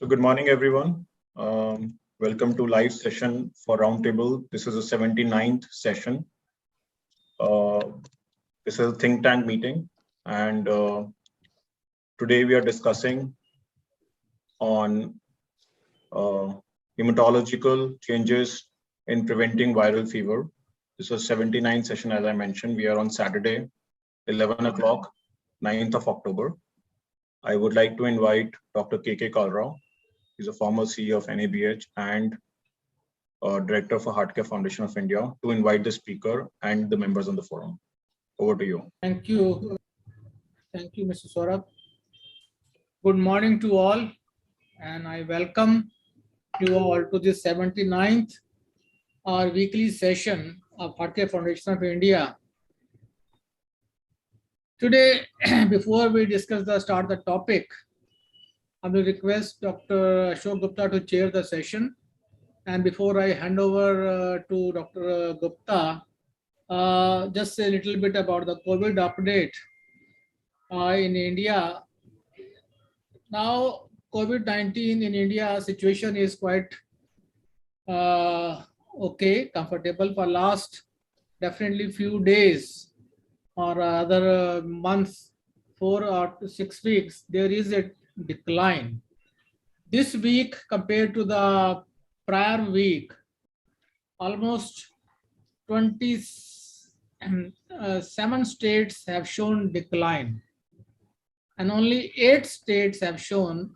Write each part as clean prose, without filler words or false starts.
So good morning, everyone. Welcome to live session for Roundtable. This is the 79th session. This is a think tank meeting, and today we are discussing on hematological changes in preventing viral fever. This is 79th session, as I mentioned. We are on Saturday, 11 o'clock, 9th of October. I would like to invite Dr. K.K. Kalrao. He's a former CEO of NABH and Director for Heart Care Foundation of India, to invite the speaker and the members on the forum. Over to you. Thank you. Thank you, Mr. Saurabh. Good morning to all, and I welcome you all to this 79th our weekly session of Heart Care Foundation of India. Today, before we start the topic, I will request Dr. Ashok Gupta to chair the session. And before I hand over to Dr. Gupta, just a little bit about the COVID update in India. Now, COVID-19 in India situation is quite okay, comfortable. For last definitely few days or other months, 4 or 6 weeks, there is a decline. This week compared to the prior week, almost 27 states have shown decline, and only 8 states have shown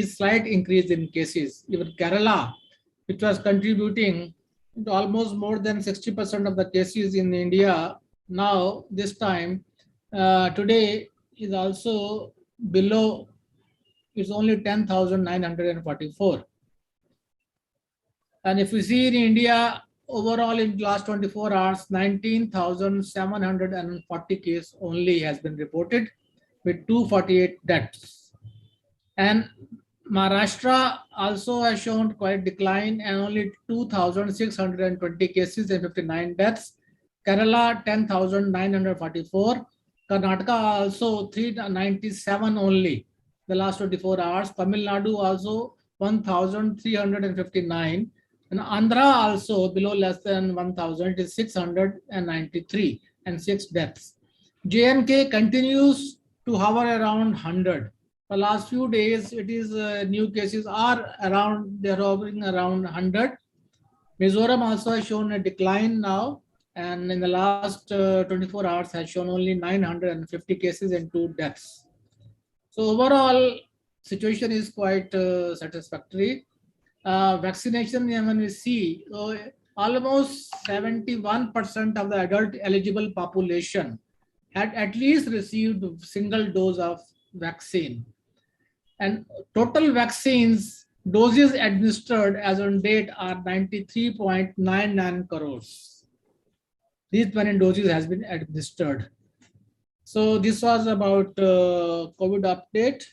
slight increase in cases. Even Kerala, which was contributing to almost more than 60% of the cases in India, now this time today is also below. It's only 10,944. And if we see in India, overall in the last 24 hours, 19,740 cases only has been reported with 248 deaths. And Maharashtra also has shown quite decline and only 2,620 cases and 59 deaths. Kerala 10,944. Karnataka also 397 only the last 24 hours. Tamil Nadu also 1,359. And Andhra also below less than 1,000, it is 693 and 6 deaths. J&K continues to hover around 100. The last few days, it is new cases are around, they're hovering around 100. Mizoram also has shown a decline now, and in the last 24 hours has shown only 950 cases and 2 deaths. So overall, situation is quite satisfactory. Vaccination, when we see, almost 71% of the adult eligible population had at least received a single dose of vaccine. And total vaccines doses administered as on date are 93.99 crores. These many doses has been administered. So this was about COVID update.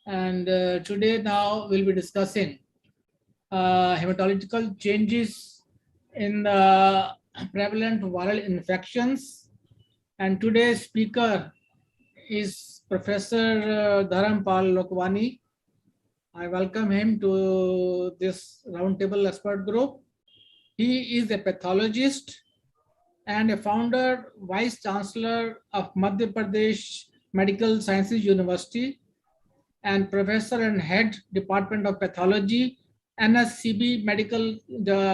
And today now we'll be discussing hematological changes in the prevalent viral infections. And today's speaker is Professor Dharampal Lokwani. I welcome him to this roundtable expert group. He is a pathologist and a founder, Vice Chancellor of Madhya Pradesh Medical Sciences University and Professor and Head Department of Pathology, NSCB Medical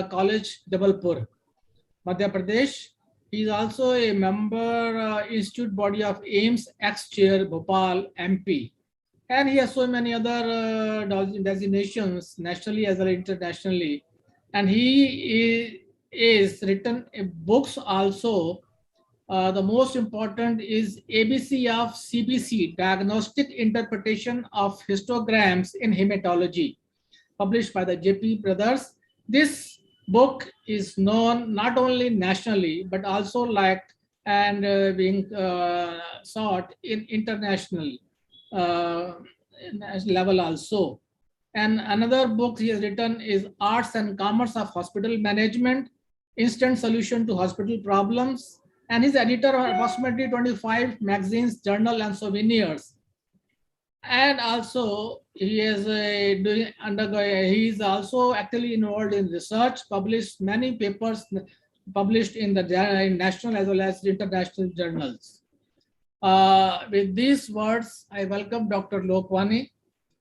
College, Jabalpur, Madhya Pradesh. He is also a member Institute Body of AIMS, ex-chair, Bhopal, MP. And he has so many other designations nationally as well as internationally. And he is written books also. The most important is ABC of CBC, Diagnostic Interpretation of Histograms in Hematology, published by the JP Brothers. This book is known not only nationally, but also liked and being sought in international level also. And another book he has written is Arts and Commerce of Hospital Management, Instant Solution to Hospital Problems. And he's editor of approximately 25 magazines, journal, and souvenirs. and also he is he is also actually involved in research, published many papers published in the in national as well as international journals. With these words, I welcome Dr. Lokwani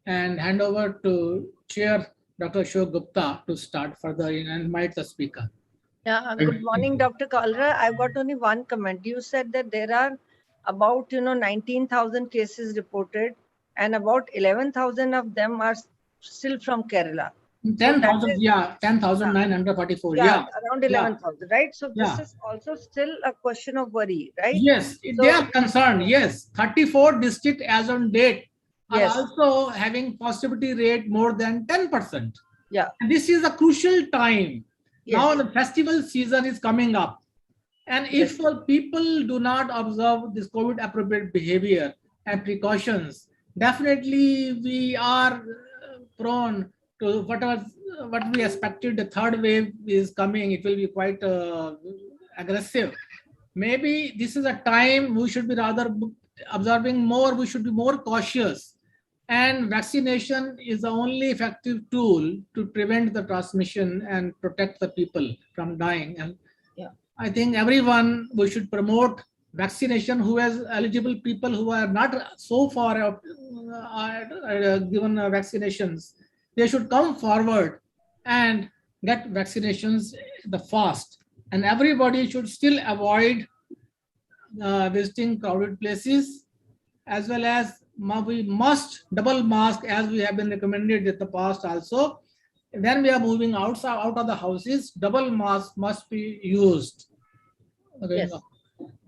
and hand over to Chair Dr. Ashok Gupta to start further and invite the speaker. Yeah, good morning, Dr. Kalra. I've got only one comment. You said that there are about 19,000 cases reported, and about 11,000 of them are still from Kerala. 10,000, yeah, 10,944, yeah, yeah. around 11,000, right? So this Yeah. is also still a question of worry, right? Yes, they are concerned. Yes, 34 districts as on date are Yes. also having positivity rate more than 10%. Yeah. And this is a crucial time. Yes. Now the festival season is coming up. And if people do not observe this COVID appropriate behavior and precautions, definitely we are prone to what we expected. The third wave is coming. It will be quite aggressive. Maybe this is a time we should be rather observing more. We should be more cautious. And vaccination is the only effective tool to prevent the transmission and protect the people from dying. And I think everyone, we should promote vaccination. Who has eligible people who are not so far given vaccinations, they should come forward and get vaccinations the fast. And everybody should still avoid visiting crowded places, as well as we must double mask as we have been recommended in the past also. When we are moving out of the houses, double mask must be used. Yes.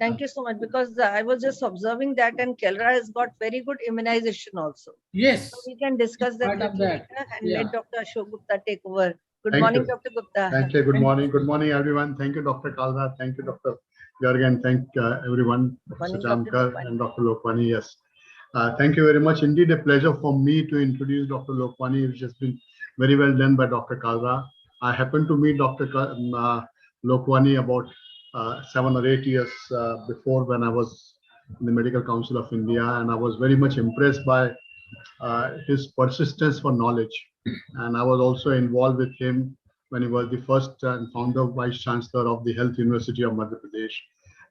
Thank you so much, because I was just observing that, and Kerala has got very good immunization also. Yes. So we can discuss that later and let Dr. Ashok Gupta take over. Good morning, Dr. Gupta. Thank you. Good morning. Good morning, everyone. Thank you, Dr. Kalra. Thank you, Dr. Garg. Thank everyone, Dr. Chamkar and Dr. Lokwani. Yes. Thank you very much. Indeed, a pleasure for me to introduce Dr. Lokwani, which has been very well done by Dr. Kalra. I happened to meet Dr. Lokwani about 7 or 8 years before, when I was in the Medical Council of India, and I was very much impressed by his persistence for knowledge. And I was also involved with him when he was the first and founder vice chancellor of the Health University of Madhya Pradesh.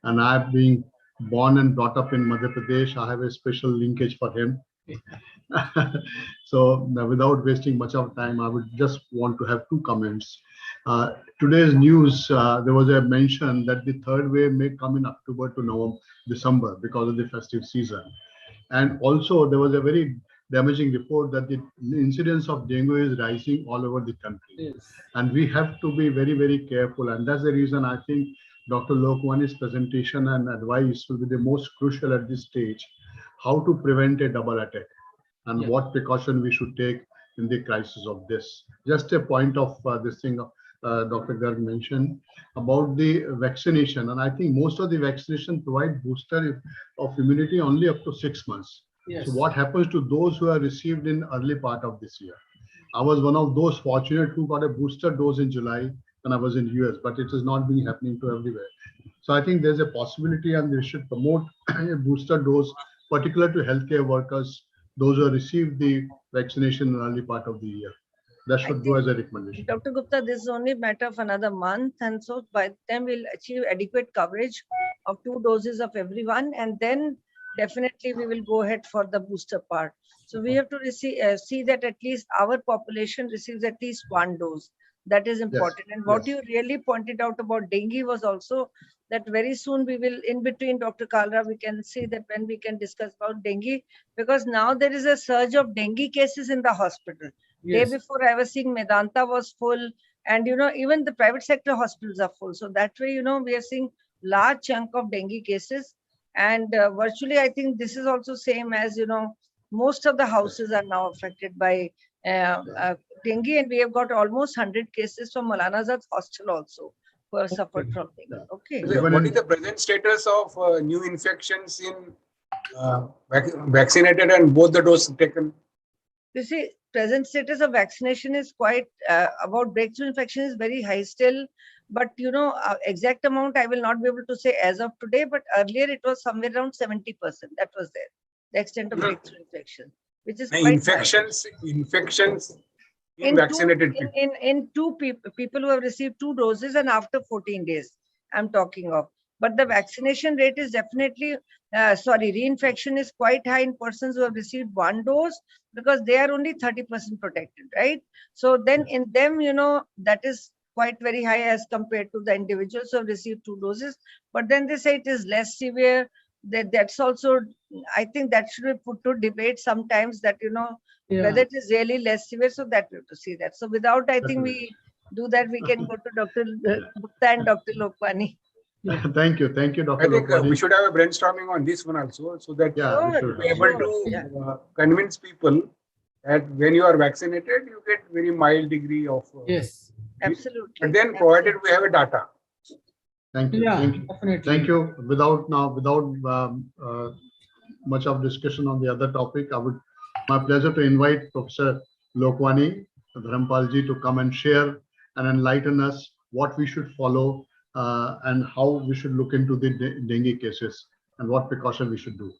And I, being born and brought up in Madhya Pradesh, I have a special linkage for him. So without wasting much of time, I would just want to have two comments. Today's news, there was a mention that the third wave may come in October to November, December, because of the festive season. And also there was a very damaging report that the incidence of dengue is rising all over the country. Yes. And we have to be very, very careful. And that's the reason I think Dr. Lokwani's presentation and advice will be the most crucial at this stage, how to prevent a double attack and what precaution we should take in the crisis of this. Just a point of this thing Dr. Garg mentioned about the vaccination. And I think most of the vaccination provide booster of immunity only up to 6 months. Yes. So what happens to those who are received in early part of this year? I was one of those fortunate who got a booster dose in July when I was in US, but it has not been happening to everywhere. So I think there's a possibility, and they should promote a booster dose, particular to healthcare workers, those who have received the vaccination in the early part of the year. That should go as a recommendation. Dr. Gupta, this is only a matter of another month, and so by then we'll achieve adequate coverage of 2 doses of everyone, and then definitely we will go ahead for the booster part. So we have to see that at least our population receives at least 1 dose. That is important. And what you really pointed out about dengue was also that very soon we will, in between Dr. Kalra, we can see that when we can discuss about dengue, because now there is a surge of dengue cases in the hospital. Yes. Day before I was seeing Medanta was full, and even the private sector hospitals are full. So that way, we are seeing large chunk of dengue cases, and virtually I think this is also same as most of the houses are now affected by dengue, and we have got almost 100 cases from Maulana Azad's hostel also who have suffered from dengue. Okay. What is the present status of new infections in vaccinated and both the doses taken? You see, present status of vaccination is quite about breakthrough infection is very high still, but exact amount I will not be able to say as of today, but earlier it was somewhere around 70%. That was there, the extent of breakthrough infection. which is quite high. Infections in In vaccinated people. in two people who have received 2 doses and after 14 days, I'm talking of. But the vaccination rate is definitely, reinfection is quite high in persons who have received 1 dose, because they are only 30% protected, right? So then in them, that is quite very high as compared to the individuals who have received 2 doses. But then they say it is less severe. That's also, I think that should be put to debate sometimes, that, whether it is really less severe, so that we have to see that. So without, I think we do that, we can go to Dr. Gupta and Dr. Lokwani. Thank you, Dr. I think Lokwani. we should have a brainstorming on this one also, so that Yeah, we should. be able to convince people that when you are vaccinated, you get very mild degree of. Yes. Absolutely. But then, provided we have a data. Thank you. Yeah, Thank you. definitely. Thank you. Without much of discussion on the other topic, my pleasure to invite Professor Lokwani Dharampalji to come and share and enlighten us what we should follow and how we should look into the dengue cases and what precaution we should do,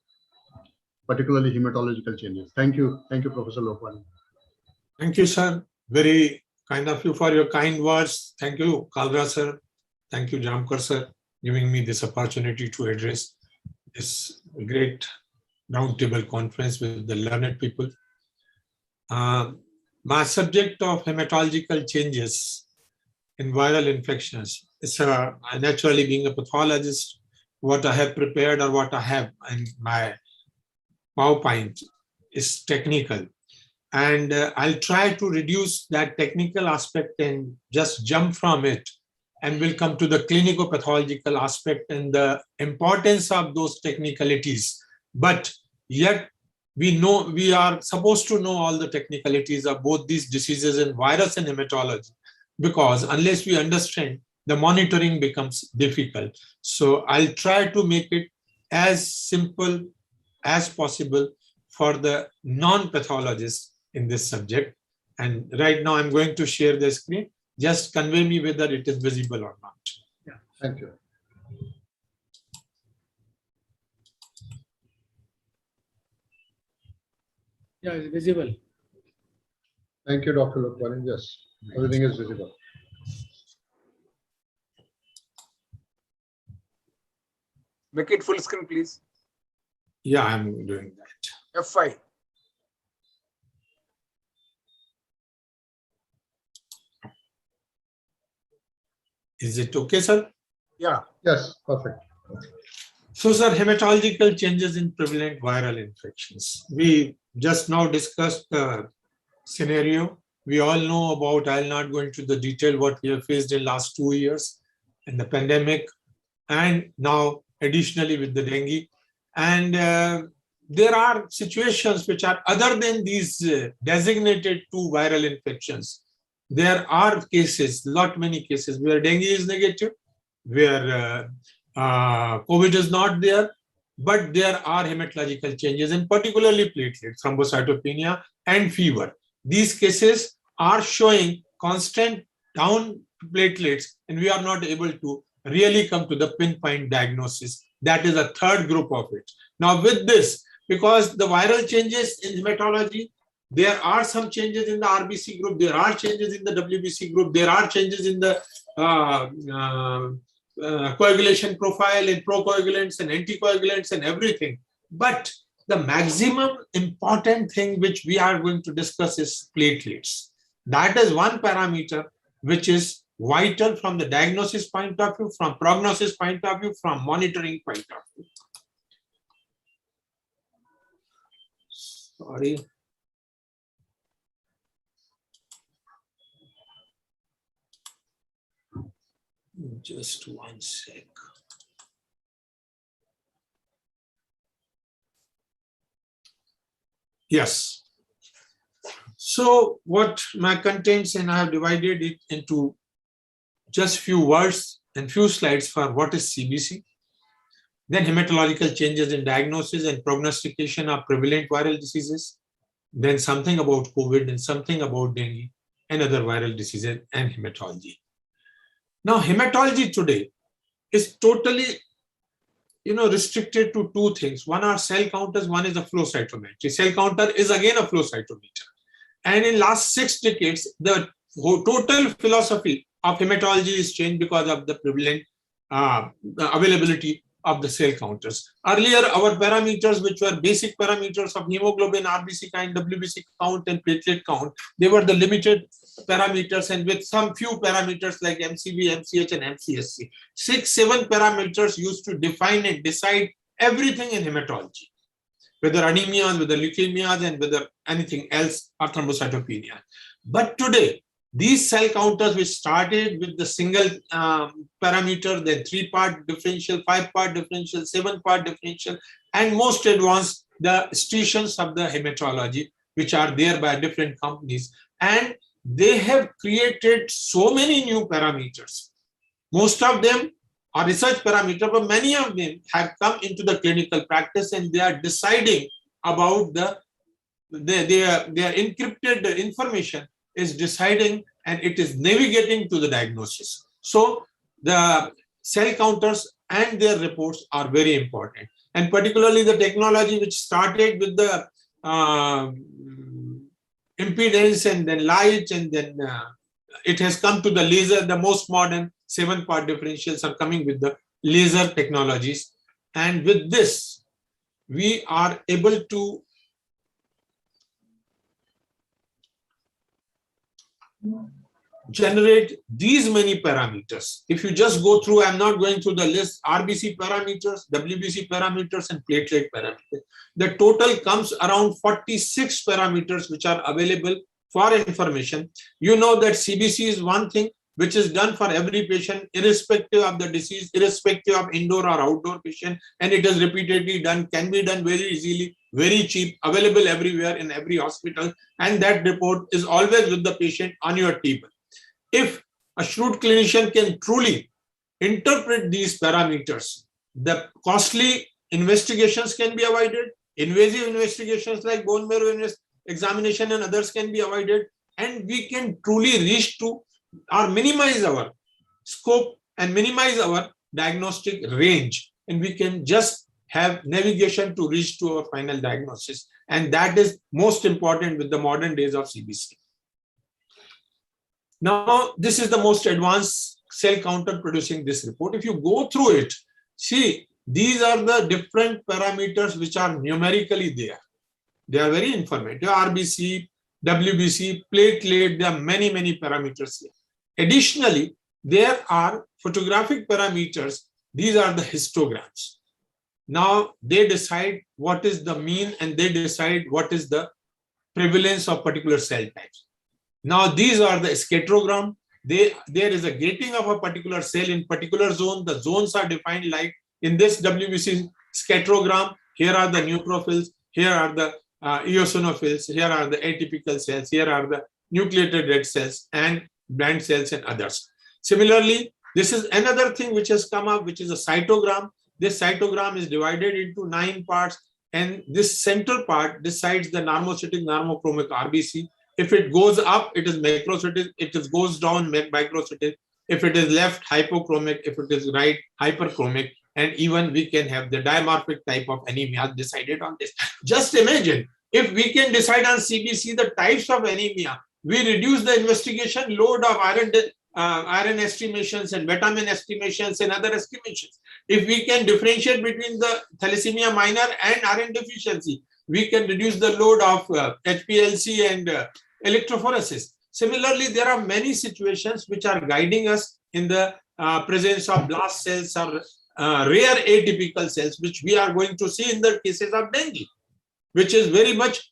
particularly hematological changes. Thank you, Professor Lokwani. Thank you, sir. Very kind of you for your kind words. Thank you, Kalra sir. Thank you, Jamkar sir, giving me this opportunity to address this great roundtable conference with the learned people. My subject of hematological changes in viral infections is naturally being a pathologist, what I have prepared or what I have in my PowerPoint is technical. And I'll try to reduce that technical aspect and just jump from it, and we'll come to the clinico-pathological aspect and the importance of those technicalities. But yet we are supposed to know all the technicalities of both these diseases in virus and hematology, because unless we understand, the monitoring becomes difficult. So I'll try to make it as simple as possible for the non-pathologists in this subject. And right now I'm going to share the screen. Just convey me whether it is visible or not. Yeah, thank you. Yeah, it's visible. Thank you, Dr. Lokwani. Yes, everything is visible. Make it full screen, please. Yeah, I'm doing that. F5. Is it okay, sir? Yeah. Yes, perfect. So, sir, hematological changes in prevalent viral infections. We just now discussed the scenario. We all know about, I'll not go into the detail what we have faced in last 2 years in the pandemic, and now additionally with the dengue. And there are situations which are other than these designated 2 viral infections. There are cases, many cases where dengue is negative, where COVID is not there, but there are hematological changes, and particularly platelets, thrombocytopenia and fever. These cases are showing constant down platelets, and we are not able to really come to the pinpoint diagnosis. That is a third group of it. Now with this, because the viral changes in hematology, there are some changes in the RBC group, there are changes in the WBC group, there are changes in the coagulation profile in procoagulants and anticoagulants and everything. But the maximum important thing which we are going to discuss is platelets. That is one parameter which is vital from the diagnosis point of view, from prognosis point of view, from monitoring point of view. Sorry. Just one sec. Yes. So what my contents, and I have divided it into just few words and few slides for what is CBC. Then hematological changes in diagnosis and prognostication of prevalent viral diseases. Then something about COVID and something about dengue and other viral diseases and hematology. Now, hematology today is totally restricted to two things. One are cell counters, one is a flow cytometry. Cell counter is again a flow cytometer. And in last 6 decades, the total philosophy of hematology is changed because of the prevalent availability of the cell counters. Earlier, our parameters, which were basic parameters of hemoglobin, RBC count, WBC count, and platelet count, they were the limited parameters, and with some few parameters like MCV, MCH, and MCSC. 6-7 parameters used to define and decide everything in hematology, whether anemias, whether leukemias, and whether anything else, or thrombocytopenia. But today, these cell counters, which started with the single parameter, then 3-part differential, 5-part differential, 7-part differential, and most advanced, the stations of the hematology, which are there by different companies. And they have created so many new parameters. Most of them are research parameters, but many of them have come into the clinical practice, and they are deciding about their encrypted information is deciding, and it is navigating to the diagnosis. So the cell counters and their reports are very important. And particularly the technology which started with the impedance and then light, and then it has come to the laser. The most modern 7-part differentials are coming with the laser technologies. And with this, we are able to generate these many parameters. If you just go through, I'm not going through the list, RBC parameters, WBC parameters, and platelet parameters. The total comes around 46 parameters which are available for information. You know that CBC is one thing which is done for every patient, irrespective of the disease, irrespective of indoor or outdoor patient, and it is repeatedly done, can be done very easily, very cheap, available everywhere in every hospital, and that report is always with the patient on your table. If a shrewd clinician can truly interpret these parameters, the costly investigations can be avoided, invasive investigations like bone marrow examination and others can be avoided, and we can truly reach to or minimize our scope and minimize our diagnostic range, and we can just have navigation to reach to our final diagnosis. And that is most important with the modern days of CBC. Now, this is the most advanced cell counter producing this report. If you go through it, see, these are the different parameters which are numerically there. They are very informative. RBC, WBC, platelet, there are many, many parameters here. Additionally, there are photographic parameters. These are the histograms. Now, they decide what is the mean, and they decide what is the prevalence of particular cell types. Now, these are the scatterogram. There is a gating of a particular cell in particular zone. The zones are defined like in this WBC scatterogram. Here are the neutrophils. Here are the eosinophils. Here are the atypical cells. Here are the nucleated red cells and bland cells and others. Similarly, this is another thing which has come up, which is a cytogram. This cytogram is divided into 9 parts, and this center part decides the normocytic, normochromic RBC. If it goes up, it is macrocytic. If it goes down, microcytic. If it is left, hypochromic. If it is right, hyperchromic. And even we can have the dimorphic type of anemia decided on this. Just imagine, if we can decide on CBC the types of anemia, we reduce the investigation load of iron estimations and vitamin estimations and other estimations. If we can differentiate between the thalassemia minor and iron deficiency, we can reduce the load of HPLC and electrophoresis. Similarly, there are many situations which are guiding us in the presence of blast cells or rare atypical cells, which we are going to see in the cases of dengue, which is very much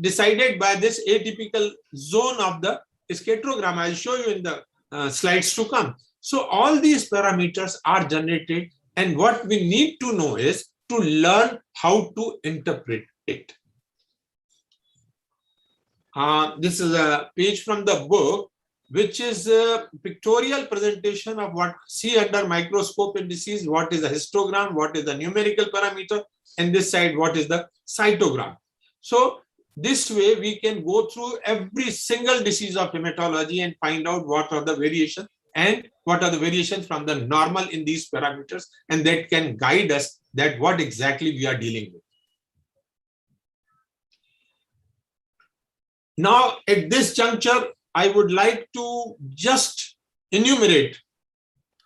decided by this atypical zone of the scatterogram. I'll show you in the slides to come. So all these parameters are generated, and what we need to know is to learn how to interpret it. This is a page from the book, which is a pictorial presentation of what see under microscope in disease, what is the histogram, what is the numerical parameter, and this side, what is the cytogram. So this way we can go through every single disease of hematology and find out what are the variations and what are the variations from the normal in these parameters, and that can guide us that what exactly we are dealing with. Now, at this juncture, I would like to just enumerate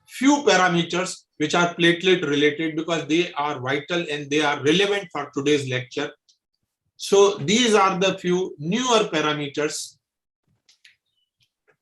few parameters which are platelet related because they are vital and they are relevant for today's lecture. So these are the few newer parameters.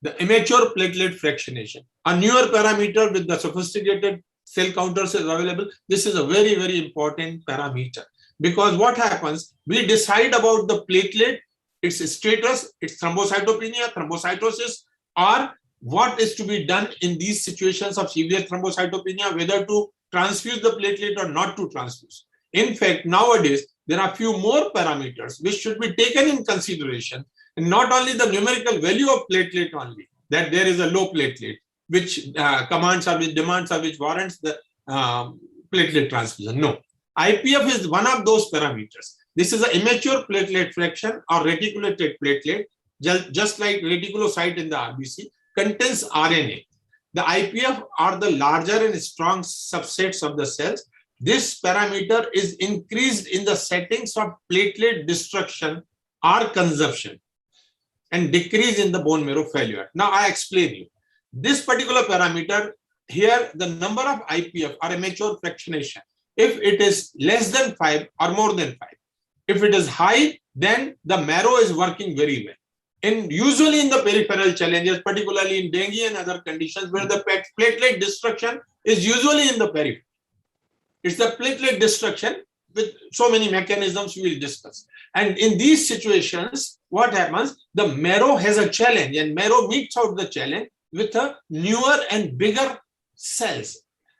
The immature platelet fractionation, a newer parameter with the sophisticated cell counters is available. This is a very, very important parameter because what happens, we decide about the platelet, its status, its thrombocytopenia, thrombocytosis, or what is to be done in these situations of severe thrombocytopenia, whether to transfuse the platelet or not to transfuse. In fact, nowadays, there are few more parameters which should be taken in consideration, and not only the numerical value of platelet only, that there is a low platelet, which commands or which demands or which warrants the platelet transfusion. No, IPF is one of those parameters. This is an immature platelet fraction or reticulated platelet, just like reticulocyte in the RBC, contains RNA. The IPF are the larger and strong subsets of the cells. This parameter is increased in the settings of platelet destruction or consumption and decrease in the bone marrow failure. Now I explain you. This particular parameter here, the number of IPF or immature fractionation, if it is less than 5 or more than 5. If it is high, then the marrow is working very well. And usually in the peripheral challenges, particularly in dengue and other conditions where the platelet destruction is usually in the periphery. It's the platelet destruction with so many mechanisms we will discuss. And in these situations, what happens? The marrow has a challenge and marrow meets out the challenge with a newer and bigger cells.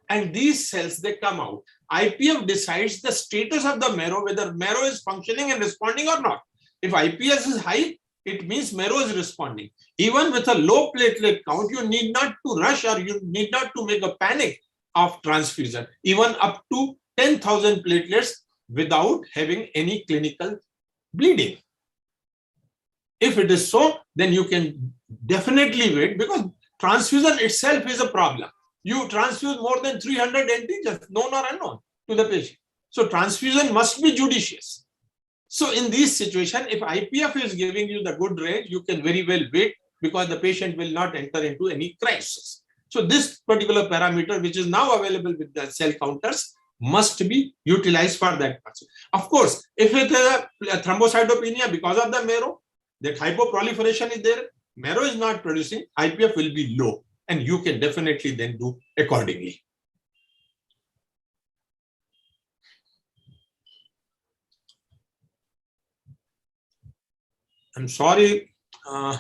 And these cells, they come out. IPF decides the status of the marrow, whether marrow is functioning and responding or not. If IPS is high, it means marrow is responding. Even with a low platelet count, you need not to rush or you need not to make a panic of transfusion, even up to 10,000 platelets without having any clinical bleeding. If it is so, then you can definitely wait because transfusion itself is a problem. You transfuse more than 300 antigens, known or unknown, to the patient. So transfusion must be judicious. So in this situation, if IPF is giving you the good range, you can very well wait because the patient will not enter into any crisis. So this particular parameter, which is now available with the cell counters, must be utilized for that person. Of course, if it is a thrombocytopenia because of the marrow, that hypoproliferation is there, marrow is not producing, IPF will be low, and you can definitely then do accordingly. I'm sorry,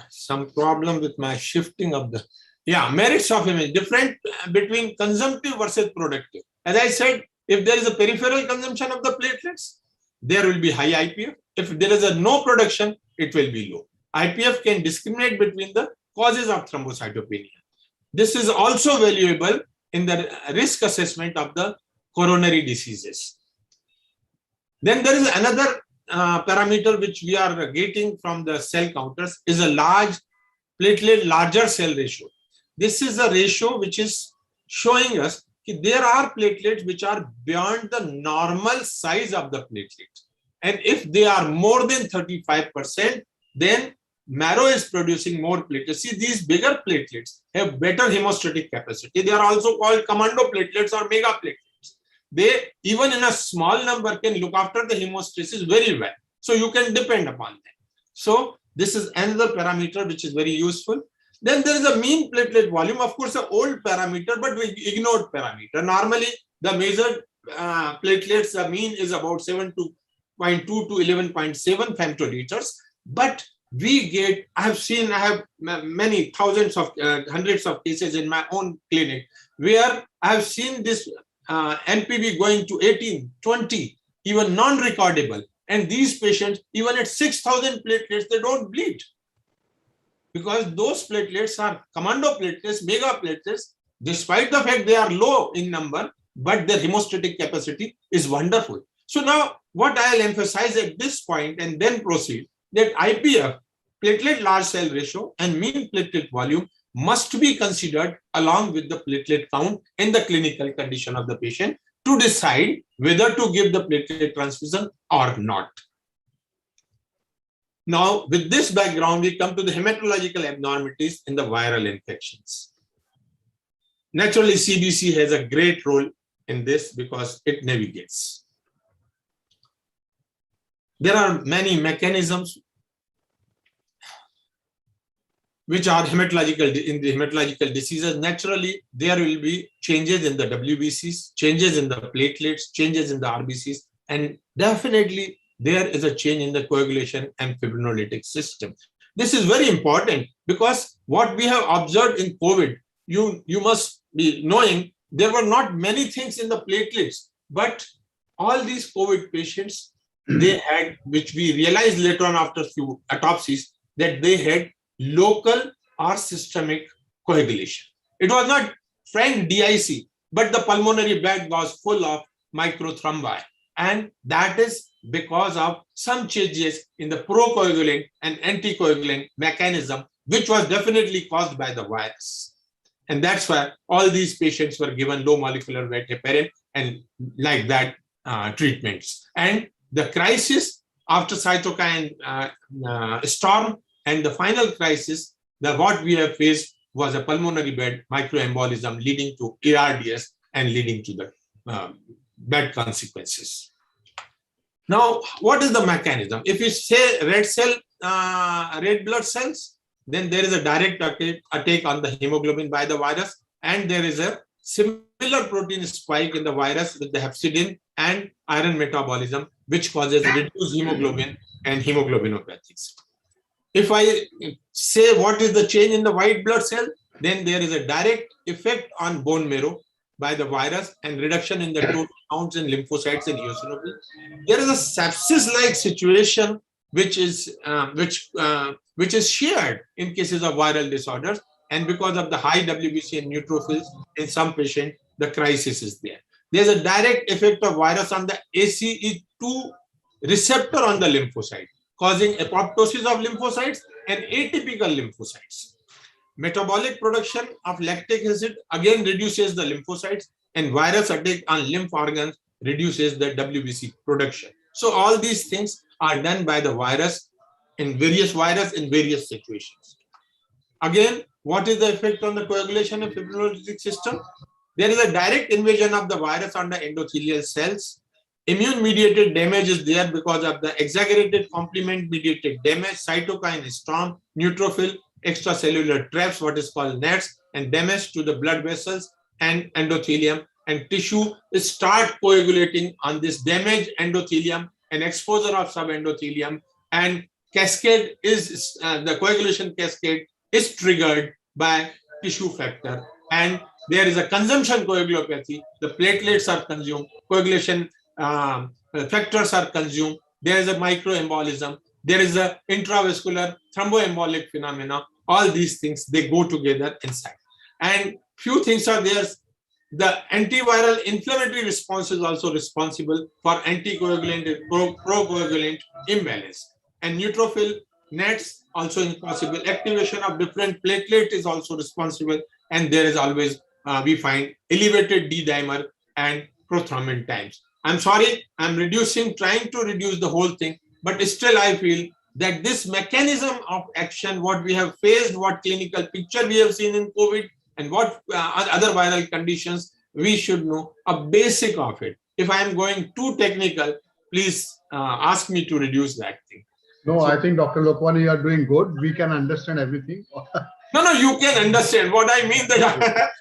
some problem with my shifting of the, merits of image, different between consumptive versus productive. As I said, if there is a peripheral consumption of the platelets, there will be high IPF. If there is a no production, it will be low. IPF can discriminate between the causes of thrombocytopenia. This is also valuable in the risk assessment of the coronary diseases. Then there is another parameter which we are getting from the cell counters is a large platelet larger cell ratio. This is a ratio which is showing us that there are platelets which are beyond the normal size of the platelet. And if they are more than 35%, then marrow is producing more platelets. See, these bigger platelets have better hemostatic capacity. They are also called commando platelets or mega platelets. They, even in a small number, can look after the hemostasis very well. So you can depend upon them. So this is another parameter which is very useful. Then there is a mean platelet volume, of course, an old parameter, but we ignored parameter. Normally, the measured platelets, the mean is about 7.2 to 11.7 femtoliters. But we get, I have many thousands of, hundreds of cases in my own clinic where I have seen this NPV going to 18, 20, even non-recordable. And these patients, even at 6,000 platelets, they don't bleed. Because those platelets are commando platelets, mega platelets, despite the fact they are low in number, but their hemostatic capacity is wonderful. So now what I'll emphasize at this point and then proceed, that IPF, platelet large cell ratio and mean platelet volume must be considered along with the platelet count and the clinical condition of the patient to decide whether to give the platelet transfusion or not. Now, with this background, we come to the hematological abnormalities in the viral infections. Naturally, CBC has a great role in this because it navigates. There are many mechanisms which are hematological in the hematological diseases. Naturally, there will be changes in the WBCs, changes in the platelets, changes in the RBCs, and definitely there is a change in the coagulation and fibrinolytic system. This is very important because what we have observed in COVID, you must be knowing there were not many things in the platelets, but all these COVID patients, they had, which we realized later on after few autopsies, that they had local or systemic coagulation. It was not frank DIC, but the pulmonary bed was full of microthrombi. And that is because of some changes in the procoagulant and anticoagulant mechanism, which was definitely caused by the virus. And that's why all these patients were given low molecular weight heparin and like that treatments. And the crisis after cytokine storm and the final crisis, what we have faced was a pulmonary bed microembolism leading to ARDS and leading to the bad consequences. Now, what is the mechanism? If you say red blood cells, then there is a direct attack on the hemoglobin by the virus, and there is a similar protein spike in the virus with the hepcidin and iron metabolism, which causes reduced hemoglobin and hemoglobinopathies. If I say what is the change in the white blood cell, then there is a direct effect on bone marrow by the virus and reduction in the total counts in lymphocytes and eosinophils. There is a sepsis-like situation which is shared in cases of viral disorders, and because of the high WBC and neutrophils in some patients, the crisis is there. There's a direct effect of virus on the ACE2 receptor on the lymphocyte, causing apoptosis of lymphocytes and atypical lymphocytes. Metabolic production of lactic acid again reduces the lymphocytes, and virus attack on lymph organs reduces the WBC production. So all these things are done by the virus in various situations. Again, what is the effect on the coagulation and fibrinolytic system? There is a direct invasion of the virus on the endothelial cells. Immune-mediated damage is there because of the exaggerated complement-mediated damage, cytokine storm, neutrophil, extracellular traps, what is called nets, and damage to the blood vessels and endothelium, and tissue start coagulating on this damaged endothelium and exposure of subendothelium, and cascade is the coagulation cascade is triggered by tissue factor, and there is a consumption coagulopathy. The platelets are consumed, coagulation factors are consumed, there is a microembolism, there is a intravascular thromboembolic phenomena. All these things, they go together inside. And few things are there. The antiviral inflammatory response is also responsible for anticoagulant and procoagulant imbalance. And neutrophil nets also impossible. Activation of different platelet is also responsible. And there is always, we find elevated D-dimer and prothrombin times. I'm sorry, I'm trying to reduce the whole thing, but still I feel that this mechanism of action, what we have faced, what clinical picture we have seen in COVID, and what other viral conditions, we should know a basic of it. If I am going too technical, please ask me to reduce that thing. No, I think Dr. Lokwani, you are doing good. We can understand everything. No, you can understand what I mean. That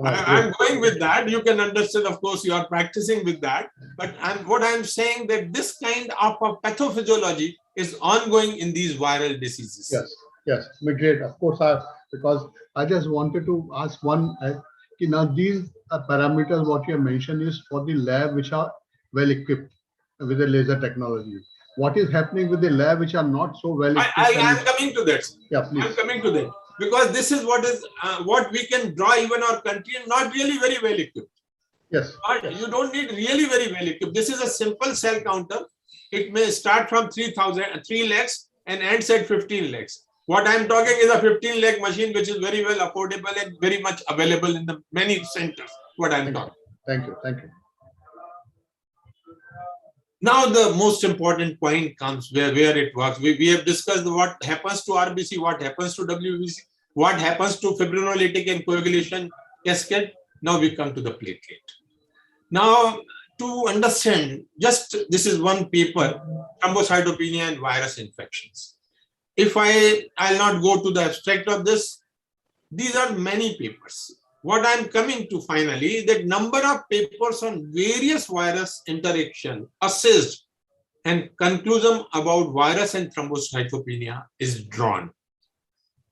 I'm going with that. You can understand, of course, you are practicing with that. But what I'm saying that this kind of a pathophysiology is ongoing in these viral diseases. Yes, great. Of course, because I just wanted to ask one. Now, these parameters, what you have mentioned, is for the lab which are well equipped with the laser technology. What is happening with the lab which are not so well equipped? I am coming to that. Yeah, please. I'm coming to that. Because this is what we can draw even our country, not really very well equipped. Yes. You don't need really very well equipped. This is a simple cell counter. It may start from 3 lakhs and ends at 15 lakhs. What I'm talking is a 15 lakh machine, which is very well affordable and very much available in the many centers. What I'm talking. Thank you. Now the most important point comes where it works. We have discussed what happens to RBC, what happens to WBC, what happens to fibrinolytic and coagulation cascade. Now we come to the platelet. Now to understand, just this is one paper, thrombocytopenia and virus infections. If I'll not go to the abstract of this, these are many papers. What I'm coming to finally is that number of papers on various virus interaction assessed and conclusion about virus and thrombocytopenia is drawn.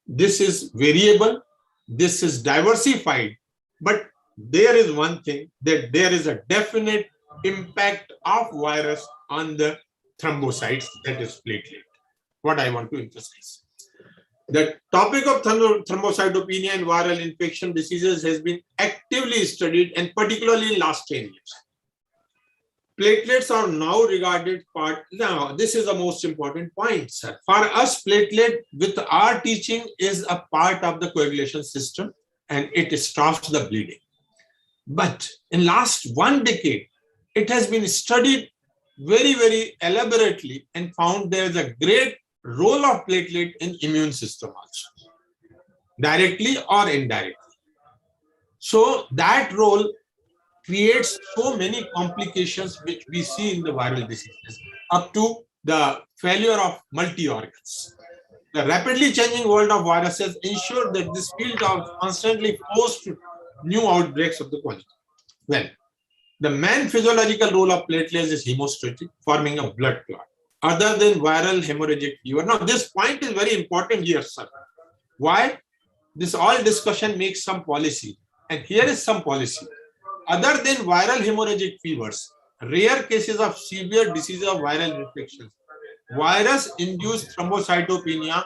This is variable, this is diversified, but there is one thing, that there is a definite impact of virus on the thrombocytes, that is platelet. What I want to emphasize. The topic of thrombocytopenia and viral infection diseases has been actively studied, and particularly in last 10 years. Platelets are now regarded part. Now, this is the most important point, sir. For us, platelet with our teaching is a part of the coagulation system, and it stops the bleeding. But in last 1 decade, it has been studied very, very elaborately and found there is a great role of platelet in immune system also, directly or indirectly. So that role creates so many complications which we see in the viral diseases, up to the failure of multi-organs. The rapidly changing world of viruses ensure that this field is constantly forced to new outbreaks of the quality. Well, the main physiological role of platelets is hemostatic, forming a blood clot, other than viral hemorrhagic fever. Now, this point is very important here, sir. Why? This all discussion makes some policy, and here is some policy. Other than viral hemorrhagic fevers, rare cases of severe disease of viral infections, virus-induced thrombocytopenia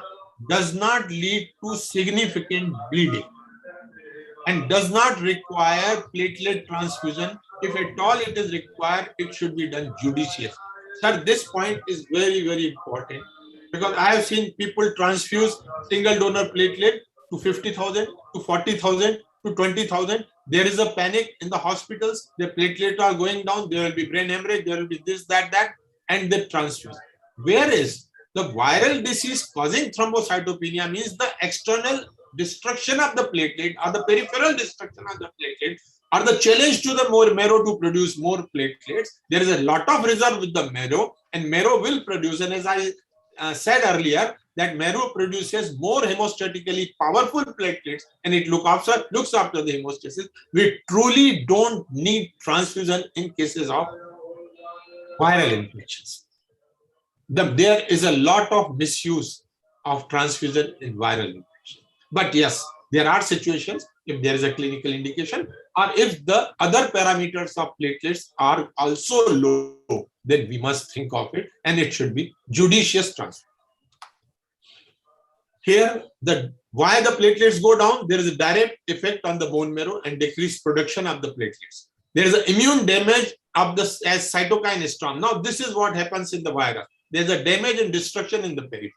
does not lead to significant bleeding and does not require platelet transfusion. If at all it is required, it should be done judiciously. Sir, this point is very, very important, because I have seen people transfuse single donor platelet to 50,000, to 40,000, to 20,000. There is a panic in the hospitals. The platelets are going down. There will be brain hemorrhage. There will be this, that, and they transfuse. Whereas the viral disease causing thrombocytopenia means the external destruction of the platelet or the peripheral destruction of the platelet or the challenge to the marrow to produce more platelets. There is a lot of reserve with the marrow, and marrow will produce. And as I said earlier, that marrow produces more hemostatically powerful platelets, and it looks after the hemostasis. We truly don't need transfusion in cases of viral infections. There is a lot of misuse of transfusion in viral infection. But yes, there are situations, if there is a clinical indication, or if the other parameters of platelets are also low, then we must think of it, and it should be judicious transfer. Here, why the platelets go down, there is a direct effect on the bone marrow and decreased production of the platelets. There is an immune damage of the as cytokine storm. Now, this is what happens in the virus. There is a damage and destruction in the periphery.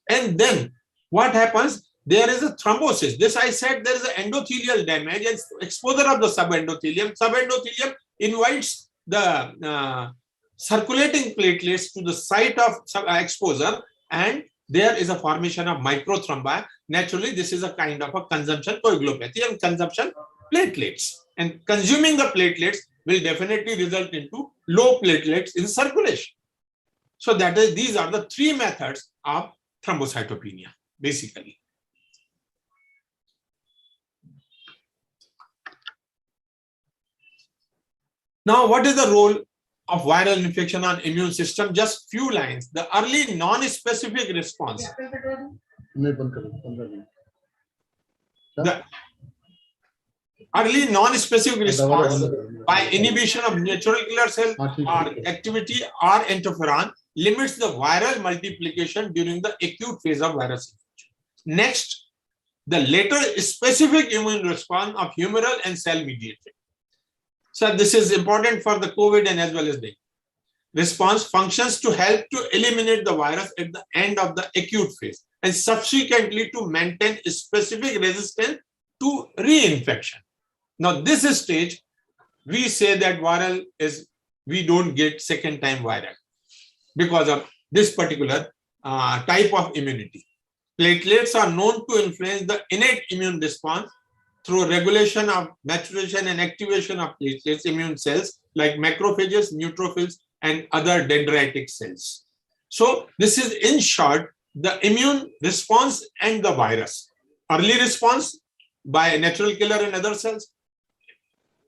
And then what happens? There is a thrombosis. This I said, there is an endothelial damage and exposure of the subendothelium. Subendothelium invites the circulating platelets to the site of exposure, and there is a formation of microthrombi. Naturally, this is a kind of a consumption coagulopathy and consumption platelets. And consuming the platelets will definitely result into low platelets in circulation. So that is, these are the 3 methods of thrombocytopenia, basically. Now, what is the role of viral infection on immune system? Just few lines. The early non-specific response. The early non-specific response by inhibition of natural killer cell or activity or interferon limits the viral multiplication during the acute phase of virus infection. Next, the later specific immune response of humoral and cell mediated. So this is important for the COVID and as well as the response functions to help to eliminate the virus at the end of the acute phase and subsequently to maintain a specific resistance to reinfection. Now, this stage, we say that viral is we don't get second time viral because of this particular type of immunity. Platelets are known to influence the innate immune response through regulation of maturation and activation of platelets immune cells like macrophages, neutrophils, and other dendritic cells. So this is in short the immune response and the virus. Early response by natural killer and other cells,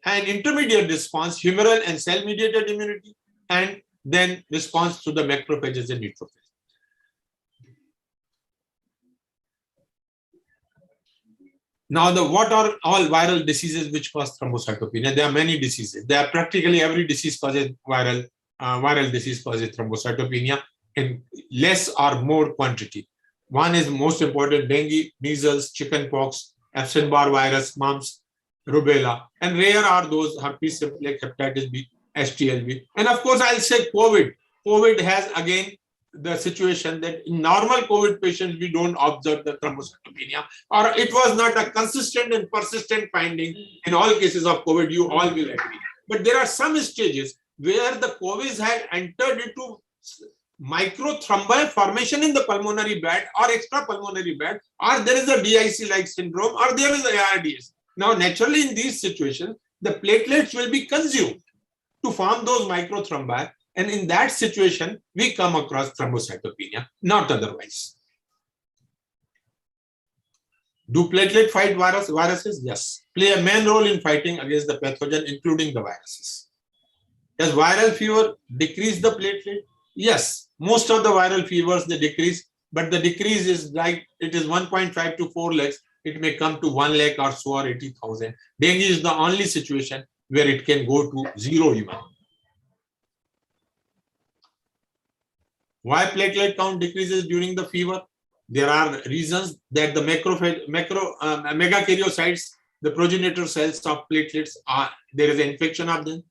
and intermediate response, humoral and cell-mediated immunity, and then response to the macrophages and neutrophils. Now, what are all viral diseases which cause thrombocytopenia? There are many diseases. There are practically every disease causes viral disease causes thrombocytopenia in less or more quantity. One is most important: dengue, measles, chickenpox, Epstein-Barr virus, mumps, rubella, and rare are those herpes simplex, hepatitis B, HTLV, and of course I'll say COVID. COVID has again the situation that in normal COVID patients we don't observe the thrombocytopenia, or it was not a consistent and persistent finding in all cases of COVID. You all will agree. But there are some stages where the COVID had entered into microthrombi formation in the pulmonary bed or extrapulmonary bed, or there is a DIC-like syndrome, or there is ARDS. Now, naturally, in these situations, the platelets will be consumed to form those microthrombi, and in that situation, we come across thrombocytopenia, not otherwise. Do platelet fight viruses? Yes. Play a main role in fighting against the pathogen, including the viruses. Does viral fever decrease the platelet? Yes. Most of the viral fevers, they decrease, but the decrease is like it is 1.5 to 4 lakhs. It may come to 1 lakh or so, or 80,000. Dengue is the only situation where it can go to 0 even. Why platelet count decreases during the fever? There are reasons that the megakaryocytes, the progenitor cells of platelets, there is an infection of them,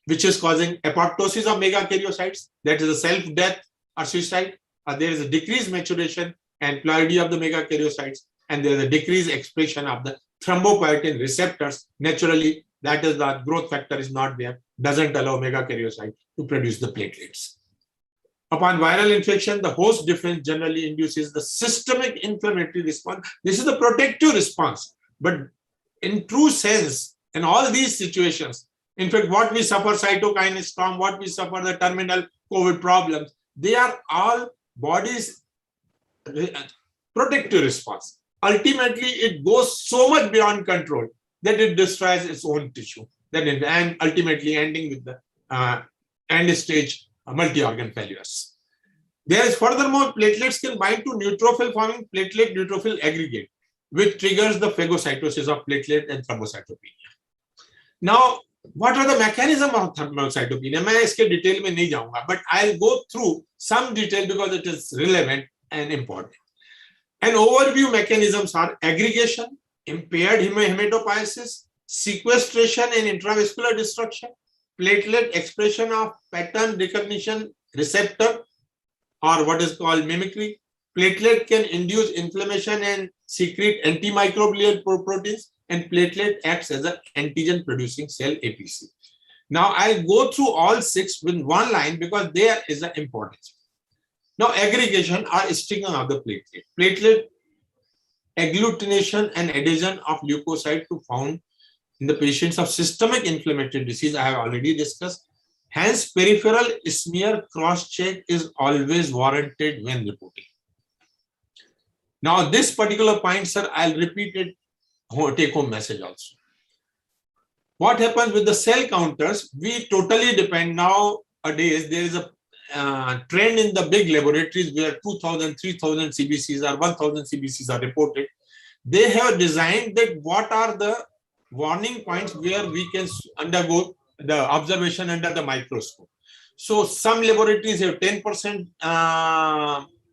which is causing apoptosis of megakaryocytes, that is a self-death or suicide. There is a decreased maturation and ploidy of the megakaryocytes, and there is a decreased expression of the thrombopoietin receptors. Naturally, that is the growth factor is not there, doesn't allow megakaryocyte to produce the platelets. Upon viral infection, the host defense generally induces the systemic inflammatory response. This is the protective response. But in true sense, in all these situations, in fact, what we suffer cytokine storm, what we suffer the terminal COVID problems, they are all body's protective response. Ultimately, it goes so much beyond control that it destroys its own tissue, and ultimately ending with the end stage multi-organ failures. There is furthermore, platelets can bind to neutrophil forming platelet-neutrophil aggregate, which triggers the phagocytosis of platelet and thrombocytopenia. Now, what are the mechanism of thrombocytopenia? I will detail mein nahi jaunga, but I'll go through some detail because it is relevant and important. An overview mechanisms are aggregation, impaired hematopoiesis, sequestration and intravascular destruction, platelet expression of pattern recognition receptor, or what is called mimicry. Platelet can induce inflammation and secrete antimicrobial proteins, and platelet acts as an antigen producing cell APC. Now I'll go through all 6 with one line because there is an importance. Now aggregation or sticking of the platelet. Platelet agglutination and adhesion of leukocyte to found in the patients of systemic inflammatory disease I have already discussed. Hence, peripheral smear cross-check is always warranted when reporting. Now, this particular point, sir, I'll repeat it, take-home message also. What happens with the cell counters? We totally depend nowadays. There is a trend in the big laboratories where 2,000, 3,000 CBCs or 1,000 CBCs are reported. They have designed that what are the warning points where we can undergo the observation under the microscope. So some laboratories have 10%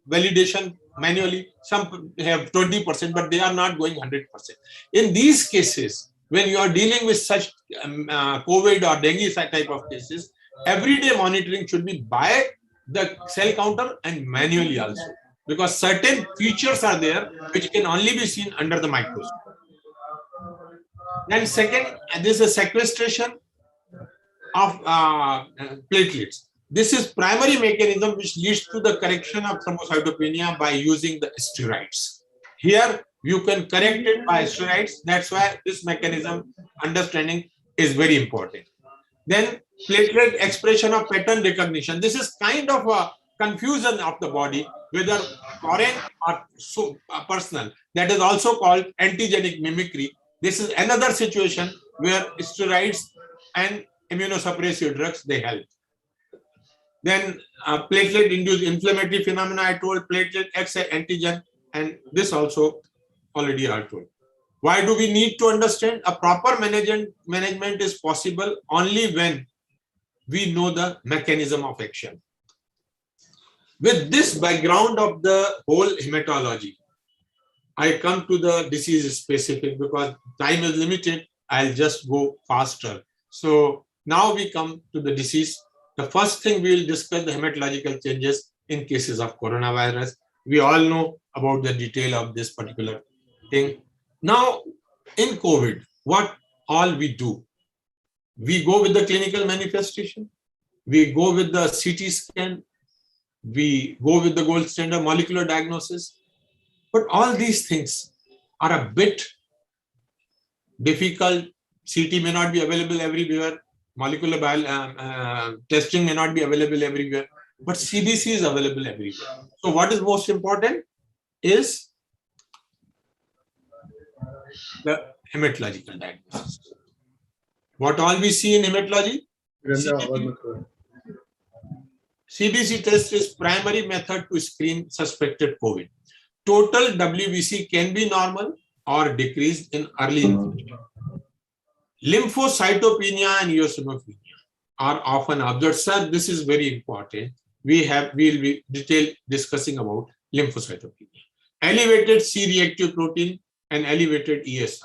validation manually, some have 20%, but they are not going 100%. In these cases, when you are dealing with such COVID or dengue type of cases, everyday monitoring should be by the cell counter and manually also, because certain features are there which can only be seen under the microscope. Then second, this is sequestration. of platelets. This is primary mechanism which leads to the correction of thrombocytopenia by using the steroids. Here you can correct it by steroids. That's why this mechanism understanding is very important. Then platelet expression of pattern recognition. This is kind of a confusion of the body, whether foreign or personal. That is also called antigenic mimicry. This is another situation where steroids and immunosuppressive drugs, they help. Then platelet-induced inflammatory phenomena, I told platelet X antigen, and this also already I told. Why do we need to understand? A proper management is possible only when we know the mechanism of action. With this background of the whole hematology, I come to the disease specific because time is limited. I'll just go faster. So now we come to the disease. The first thing we will discuss the hematological changes in cases of coronavirus. We all know about the detail of this particular thing. Now, in COVID, what all we do? We go with the clinical manifestation. We go with the CT scan. We go with the gold standard molecular diagnosis. But all these things are a bit difficult. CT may not be available everywhere. Molecular testing may not be available everywhere. But CBC is available everywhere. So what is most important is the hematological diagnosis. What all we see in hematology? CBC test is primary method to screen suspected COVID. Total WBC can be normal or decreased in early infection. Lymphocytopenia and eosinophilia are often observed. Sir, this is very important. We will be detailed discussing about lymphocytopenia. Elevated C-reactive protein and elevated ESR.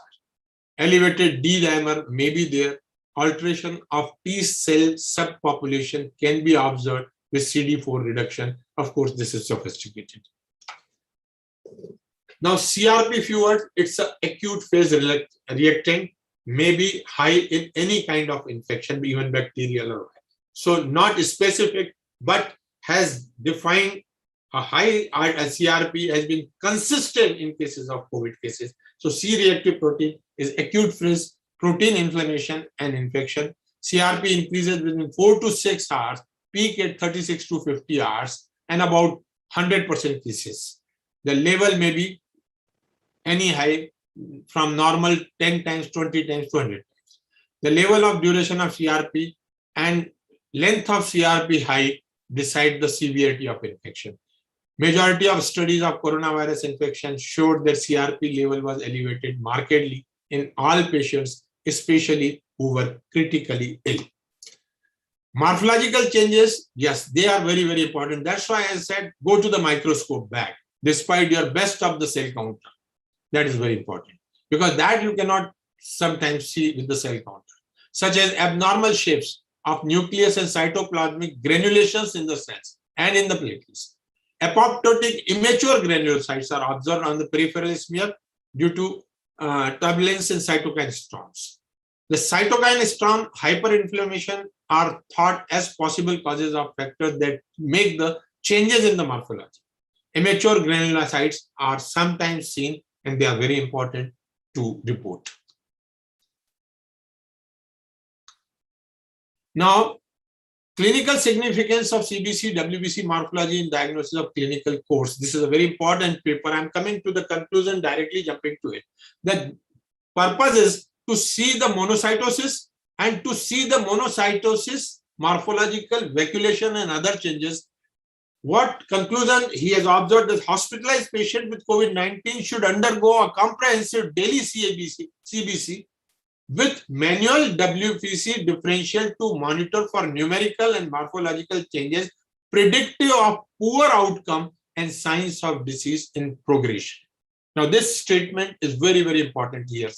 Elevated D-dimer may be there. Alteration of T-cell subpopulation can be observed with CD4 reduction. Of course, this is sophisticated. Now, CRP fever, it's an acute phase reactant, may be high in any kind of infection, even bacterial or viral. So not specific, but has defined a high CRP has been consistent in cases of COVID cases. So C-reactive protein is acute phase protein inflammation and infection. CRP increases within 4 to 6 hours, peak at 36 to 50 hours, and about 100% cases. The level may be any high from normal 10 times, 20 times, 200 times. The level of duration of CRP and length of CRP high decide the severity of infection. Majority of studies of coronavirus infection showed that CRP level was elevated markedly in all patients, especially who were critically ill. Morphological changes, yes, they are very, very important. That's why I said, go to the microscope back, despite your best of the cell counter. That is very important because that you cannot sometimes see with the cell counter, such as abnormal shapes of nucleus and cytoplasmic granulations in the cells and in the platelets. Apoptotic immature granulocytes are observed on the peripheral smear due to turbulence in cytokine storms. The cytokine storm hyperinflammation are thought as possible causes of factors that make the changes in the morphology. Immature granulocytes are sometimes seen and they are very important to report. Now, clinical significance of CBC, WBC morphology in diagnosis of clinical course. This is a very important paper. I'm coming to the conclusion, directly jumping to it. The purpose is to see the monocytosis and to see the monocytosis, morphological, vacuolation and other changes. What conclusion he has observed that hospitalized patient with COVID-19 should undergo a comprehensive daily CBC with manual WBC differential to monitor for numerical and morphological changes predictive of poor outcome and signs of disease in progression. Now, this statement is very, very important here.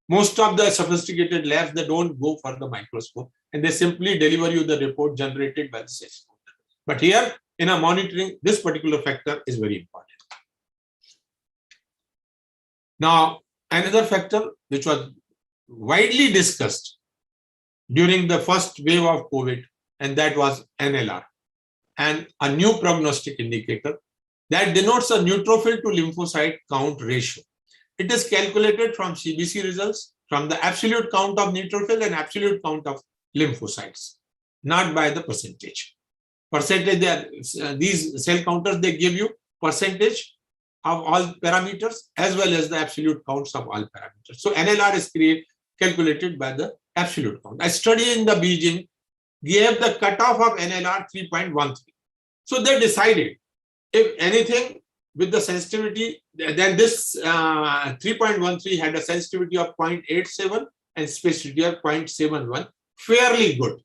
Most of the sophisticated labs, they don't go for the microscope and they simply deliver you the report generated by the system. But here, in a monitoring, this particular factor is very important. Now, another factor which was widely discussed during the first wave of COVID, and that was NLR, and a new prognostic indicator that denotes a neutrophil to lymphocyte count ratio. It is calculated from CBC results, from the absolute count of neutrophil and absolute count of lymphocytes, not by the percentage. These cell counters, they give you percentage of all parameters as well as the absolute counts of all parameters. So NLR is calculated by the absolute count. A study in the Beijing gave the cutoff of NLR 3.13. So they decided, if anything with the sensitivity, then this 3.13 had a sensitivity of 0.87 and specificity of 0.71, fairly good.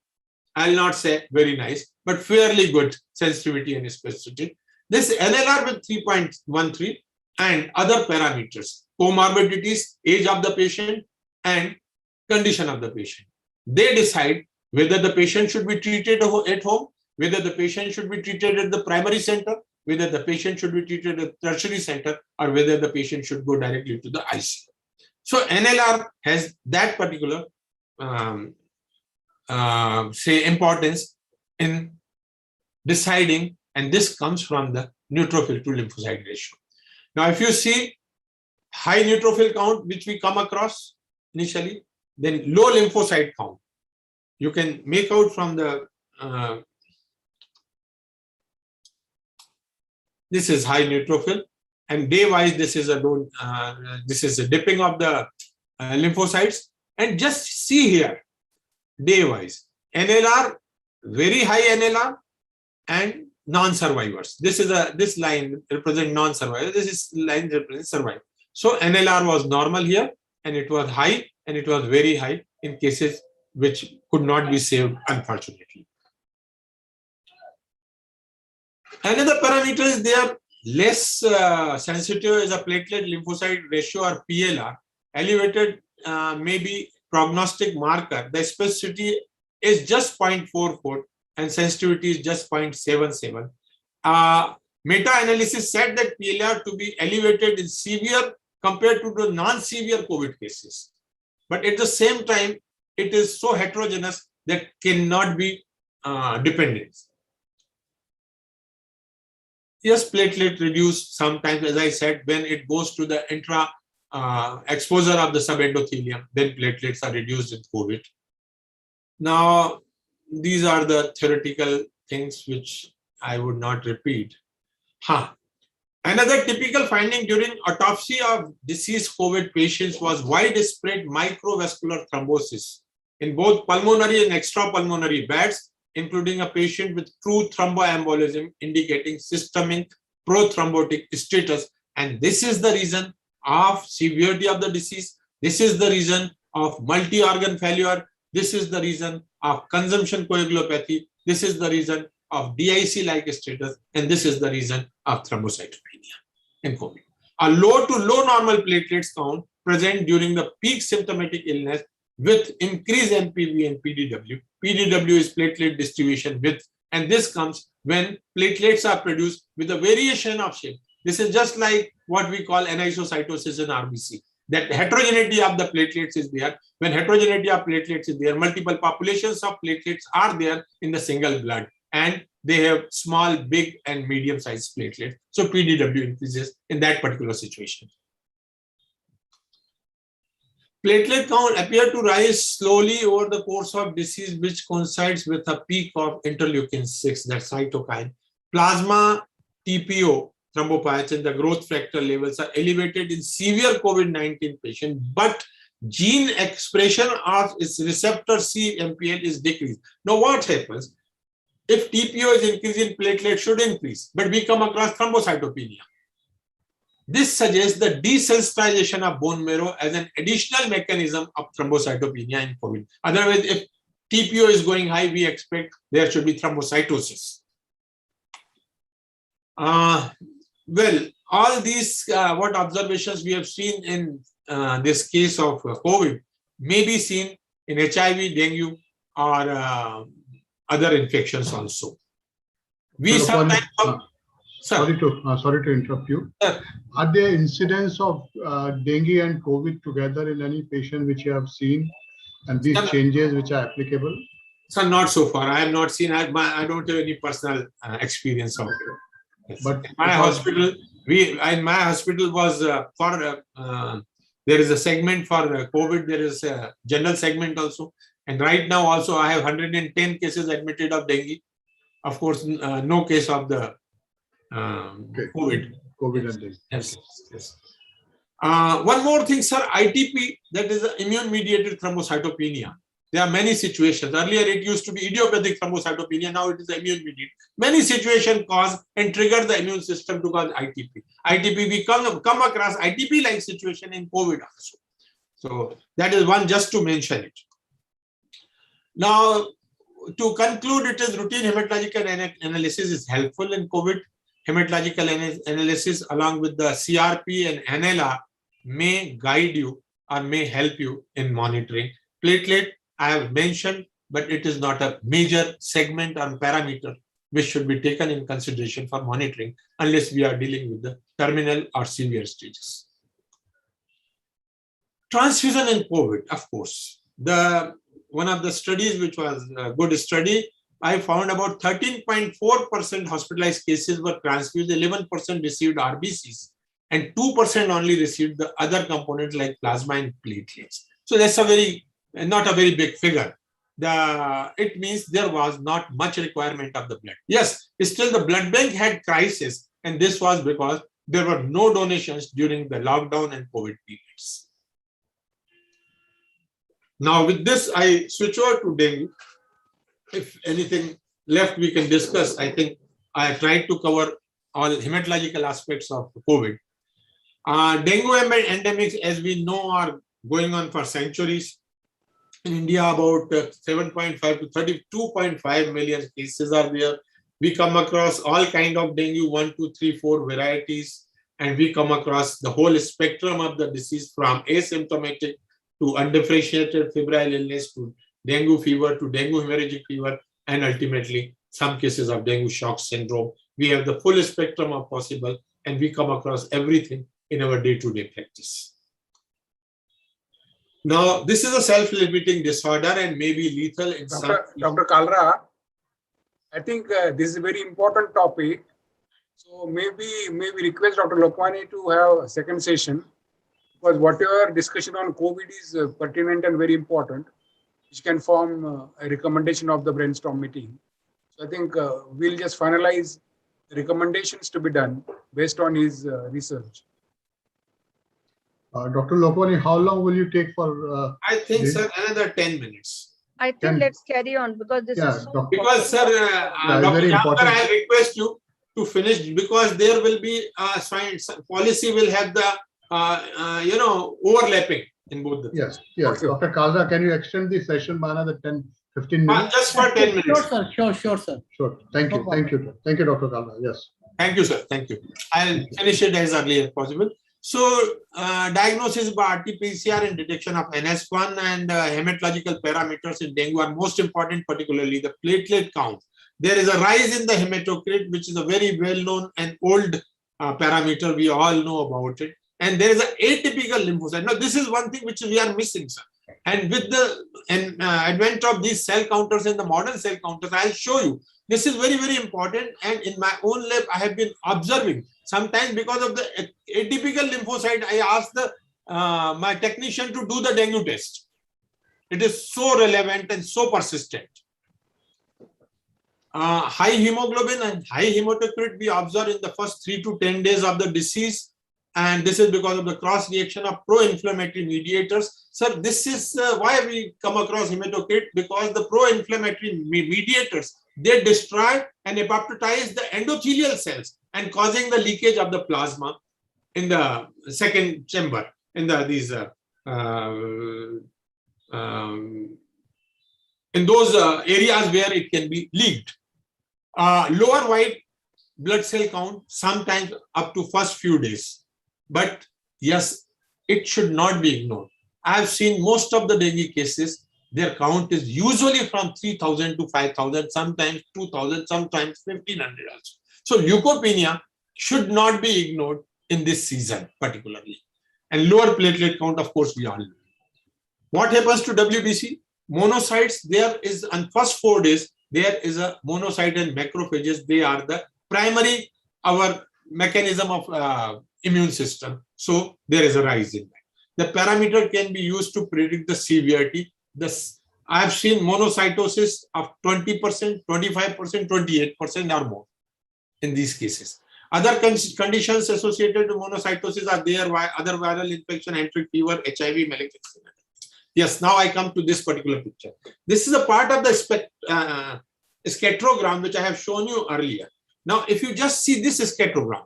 I'll not say very nice, but fairly good sensitivity and specificity. This NLR with 3.13 and other parameters, comorbidities, age of the patient, and condition of the patient. They decide whether the patient should be treated at home, whether the patient should be treated at the primary center, whether the patient should be treated at the tertiary center, or whether the patient should go directly to the ICU. So NLR has that particular importance in deciding, and this comes from the neutrophil to lymphocyte ratio. Now, if you see high neutrophil count, which we come across initially, then low lymphocyte count, you can make out from the this is high neutrophil, and day-wise this is a dipping of the lymphocytes, and just see here day-wise NLR, very high NLR, and non-survivors. This line represents non-survivors. This line represents survivors. So NLR was normal here, and it was high, and it was very high in cases which could not be saved, unfortunately. Another parameter is they are less sensitive as a platelet lymphocyte ratio, or PLR. Elevated maybe prognostic marker. The specificity is just 0.44 and sensitivity is just 0.77. Meta-analysis said that PLR to be elevated in severe compared to the non-severe COVID cases. But at the same time, it is so heterogeneous that cannot be dependent. Yes, platelet reduced sometimes, as I said, when it goes to the intra exposure of the subendothelium, then platelets are reduced in COVID. Now, these are the theoretical things which I would not repeat. Another typical finding during autopsy of deceased COVID patients was widespread microvascular thrombosis in both pulmonary and extrapulmonary beds, including a patient with true thromboembolism indicating systemic prothrombotic status. And this is the reason of severity of the disease. This is the reason of multi-organ failure. This is the reason of consumption coagulopathy. This is the reason of DIC-like status. And this is the reason of thrombocytopenia in COVID. A low to low normal platelets count present during the peak symptomatic illness with increased MPV and PDW. PDW is platelet distribution width, and this comes when platelets are produced with a variation of shape. This is just like what we call anisocytosis in RBC. That heterogeneity of the platelets is there. When heterogeneity of platelets is there, multiple populations of platelets are there in the single blood, and they have small, big, and medium-sized platelets. So PDW increases in that particular situation. Platelet count appear to rise slowly over the course of disease, which coincides with a peak of interleukin-6, that cytokine. Plasma TPO, thrombopoietin, the growth factor levels are elevated in severe COVID-19 patient, but gene expression of its receptor CMPL is decreased. Now what happens? If TPO is increasing, platelet should increase, but we come across thrombocytopenia. This suggests the desensitization of bone marrow as an additional mechanism of thrombocytopenia in COVID. Otherwise, if TPO is going high, we expect there should be thrombocytosis. Well, all these what observations we have seen in this case of COVID may be seen in HIV, dengue, or other infections also. We sometimes sorry to interrupt you. Are there incidents of dengue and COVID together in any patient which you have seen? and these changes which are applicable? So not so far. I have not seen. I don't have any personal experience of it. Yes. But In my hospital, was there is a segment for COVID. There is a general segment also, and right now also I have 110 cases admitted of dengue. Of course, no case of the COVID. COVID and dengue. Yes. Yes. One more thing, sir. ITP, that is immune-mediated thrombocytopenia. There are many situations. Earlier, it used to be idiopathic thrombocytopenia. Now it is immune-mediated. Many situations cause and trigger the immune system to cause ITP. ITP, we come across ITP-like situation in COVID also. So that is one just to mention it. Now, to conclude, it is routine hematological analysis is helpful in COVID. Hematological analysis along with the CRP and NLR may guide you or may help you in monitoring. Platelet, I have mentioned, but it is not a major segment or parameter which should be taken in consideration for monitoring unless we are dealing with the terminal or severe stages. Transfusion in COVID, of course. One of the studies which was a good study, I found about 13.4% hospitalized cases were transfused, 11% received RBCs, and 2% only received the other components like plasma and platelets. So that's not a very big figure. It means there was not much requirement of the blood. Yes, still the blood bank had crisis, and this was because there were no donations during the lockdown and COVID periods. Now with this, I switch over to dengue. If anything left, we can discuss. I think I tried to cover all hematological aspects of COVID. Dengue endemics, as we know, are going on for centuries. In India, about 7.5 to 32.5 million cases are there. We come across all kind of dengue, 1, 2, 3, 4 varieties, and we come across the whole spectrum of the disease from asymptomatic to undifferentiated febrile illness to dengue fever to dengue hemorrhagic fever, and ultimately some cases of dengue shock syndrome. We have the full spectrum of possible, and we come across everything in our day-to-day practice. Now, this is a self-limiting disorder and may be lethal in some. Dr. Kalra, I think this is a very important topic. So maybe request Dr. Lokwani to have a second session, because whatever discussion on COVID is pertinent and very important, which can form a recommendation of the brainstorm meeting. So I think we'll just finalize the recommendations to be done based on his research. Dr. Lokwani, how long will you take for? I think, sir, another 10 minutes. I think let's carry on because this is so because, sir, Dr. Jamkar, I request you to finish because there will be policy will have the overlapping in both the things. Yes. Dr. Kalra, can you extend the session by another 10-15 minutes? Just for 10 minutes. Sure, sir. Sure, sir. Sure. Thank you. Thank you. Thank you, Dr. Kalra. Yes. Thank you, sir. Thank you. I'll finish it as early as possible. So, diagnosis by RT-PCR and detection of NS1 and hematological parameters in dengue are most important, particularly the platelet count. There is a rise in the hematocrit, which is a very well-known and old parameter. We all know about it. And there is an atypical lymphocyte. Now, this is one thing which we are missing, sir. And with the advent of these cell counters and the modern cell counters, I'll show you. This is very, very important. And in my own lab, I have been observing. Sometimes because of the atypical lymphocyte, I asked my technician to do the dengue test. It is so relevant and so persistent. High hemoglobin and high hematocrit we observe in the first 3 to 10 days of the disease. And this is because of the cross reaction of pro-inflammatory mediators. So this is why we come across hematocrit, because the pro-inflammatory mediators, they destroy and apoptotize the endothelial cells and causing the leakage of the plasma in the second chamber, in those areas where it can be leaked. Lower white blood cell count, sometimes up to first few days. But yes, it should not be ignored. I have seen most of the dengue cases, their count is usually from 3,000 to 5,000, sometimes 2,000, sometimes 1,500 also. So leukopenia should not be ignored in this season particularly. And lower platelet count, of course, we all know. What happens to WBC? Monocytes, there is on first 4 days, there is a monocyte and macrophages. They are the primary, our mechanism of immune system. So there is a rise in that. The parameter can be used to predict the severity. I have seen monocytosis of 20%, 25%, 28% or more in these cases. Other conditions associated with monocytosis are there, other viral infection, enteric fever, HIV, malignancy. Yes, now I come to this particular picture. This is a part of the scattergram which I have shown you earlier. Now, if you just see this scattergram,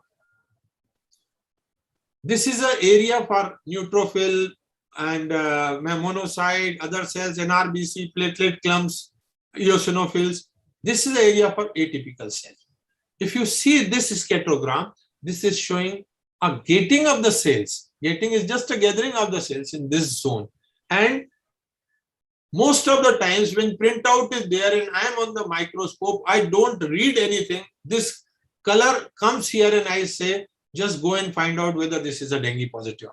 this is an area for neutrophil and monocyte, other cells, NRBC, platelet clumps, eosinophils. This is the area for atypical cells. If you see this scattergram, this is showing a gating of the cells. Gating is just a gathering of the cells in this zone. And most of the times when printout is there and I am on the microscope, I don't read anything. This color comes here and I say, just go and find out whether this is a dengue positive.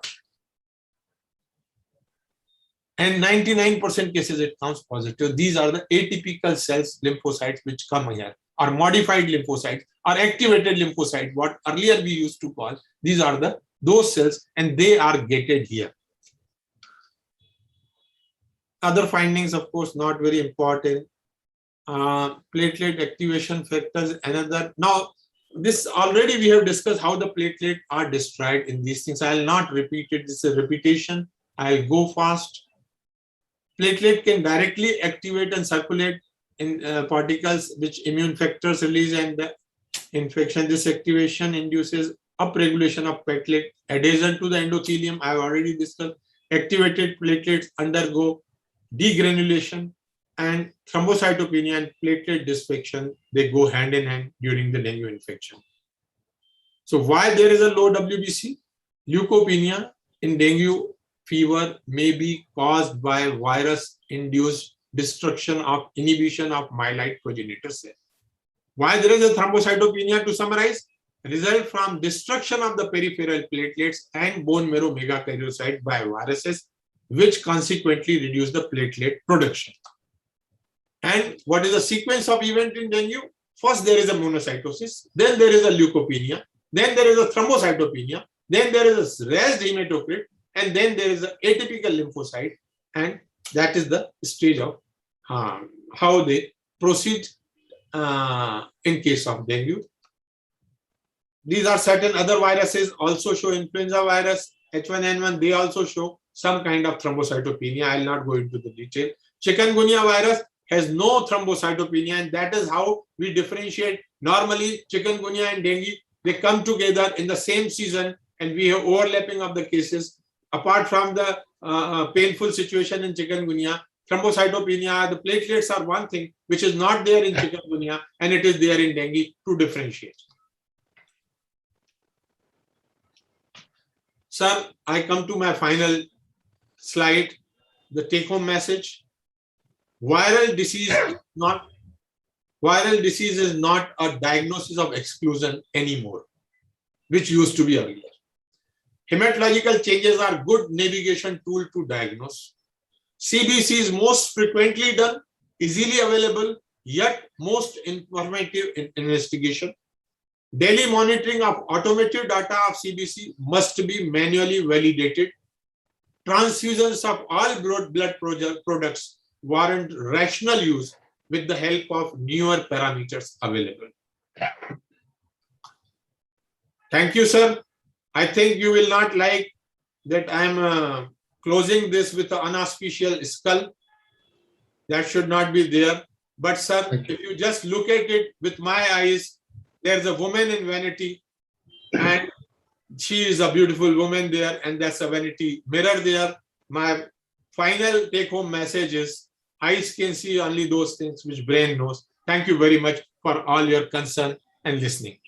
And 99% cases it comes positive. These are the atypical cells, lymphocytes, which come here, or modified lymphocytes, or activated lymphocytes, what earlier we used to call. These are those cells, and they are gated here. Other findings, of course, not very important. Platelet activation factors, another. Now, this already we have discussed how the platelet are destroyed in these things. I will not repeat it. This is a repetition. I'll go fast. Platelet can directly activate and circulate in particles which immune factors release and the infection. This activation induces upregulation of platelet adhesion to the endothelium. I have already discussed. Activated platelets undergo degranulation, and thrombocytopenia and platelet dysfunction, they go hand in hand during the dengue infection. So why there is a low WBC? Leukopenia in dengue fever may be caused by virus-induced destruction of inhibition of myeloid progenitor cell. Why there is a thrombocytopenia, to summarize? Result from destruction of the peripheral platelets and bone marrow megakaryocytes by viruses, which consequently reduce the platelet production. And what is the sequence of event in dengue? First, there is a monocytosis, then there is a leukopenia, then there is a thrombocytopenia, then there is a raised hematocrit, and then there is an atypical lymphocyte, and that is the stage of how they proceed in case of dengue. These are certain other viruses also show influenza virus, H1N1, they also show some kind of thrombocytopenia. I will not go into the detail. Chikungunya virus has no thrombocytopenia, and that is how we differentiate. Normally, chikungunya and dengue, they come together in the same season, and we have overlapping of the cases. Apart from the painful situation in chikungunya, thrombocytopenia, the platelets are one thing which is not there in chikungunya, and it is there in dengue, to differentiate. Sir, I come to my final slide, the take-home message. Viral disease is not a diagnosis of exclusion anymore, which used to be earlier. Hematological changes are good navigation tool to diagnose. CBC is most frequently done, easily available, yet most informative in investigation. Daily monitoring of automated data of CBC must be manually validated. Transfusions of all blood products warrant rational use with the help of newer parameters available. Thank you, sir. I think you will not like that I am closing this with an unauspicious skull. That should not be there. But sir, if you just look at it with my eyes, there's a woman in vanity, and she is a beautiful woman there, and that's a vanity mirror there. My final take-home message is, eyes can see only those things which brain knows. Thank you very much for all your concern and listening.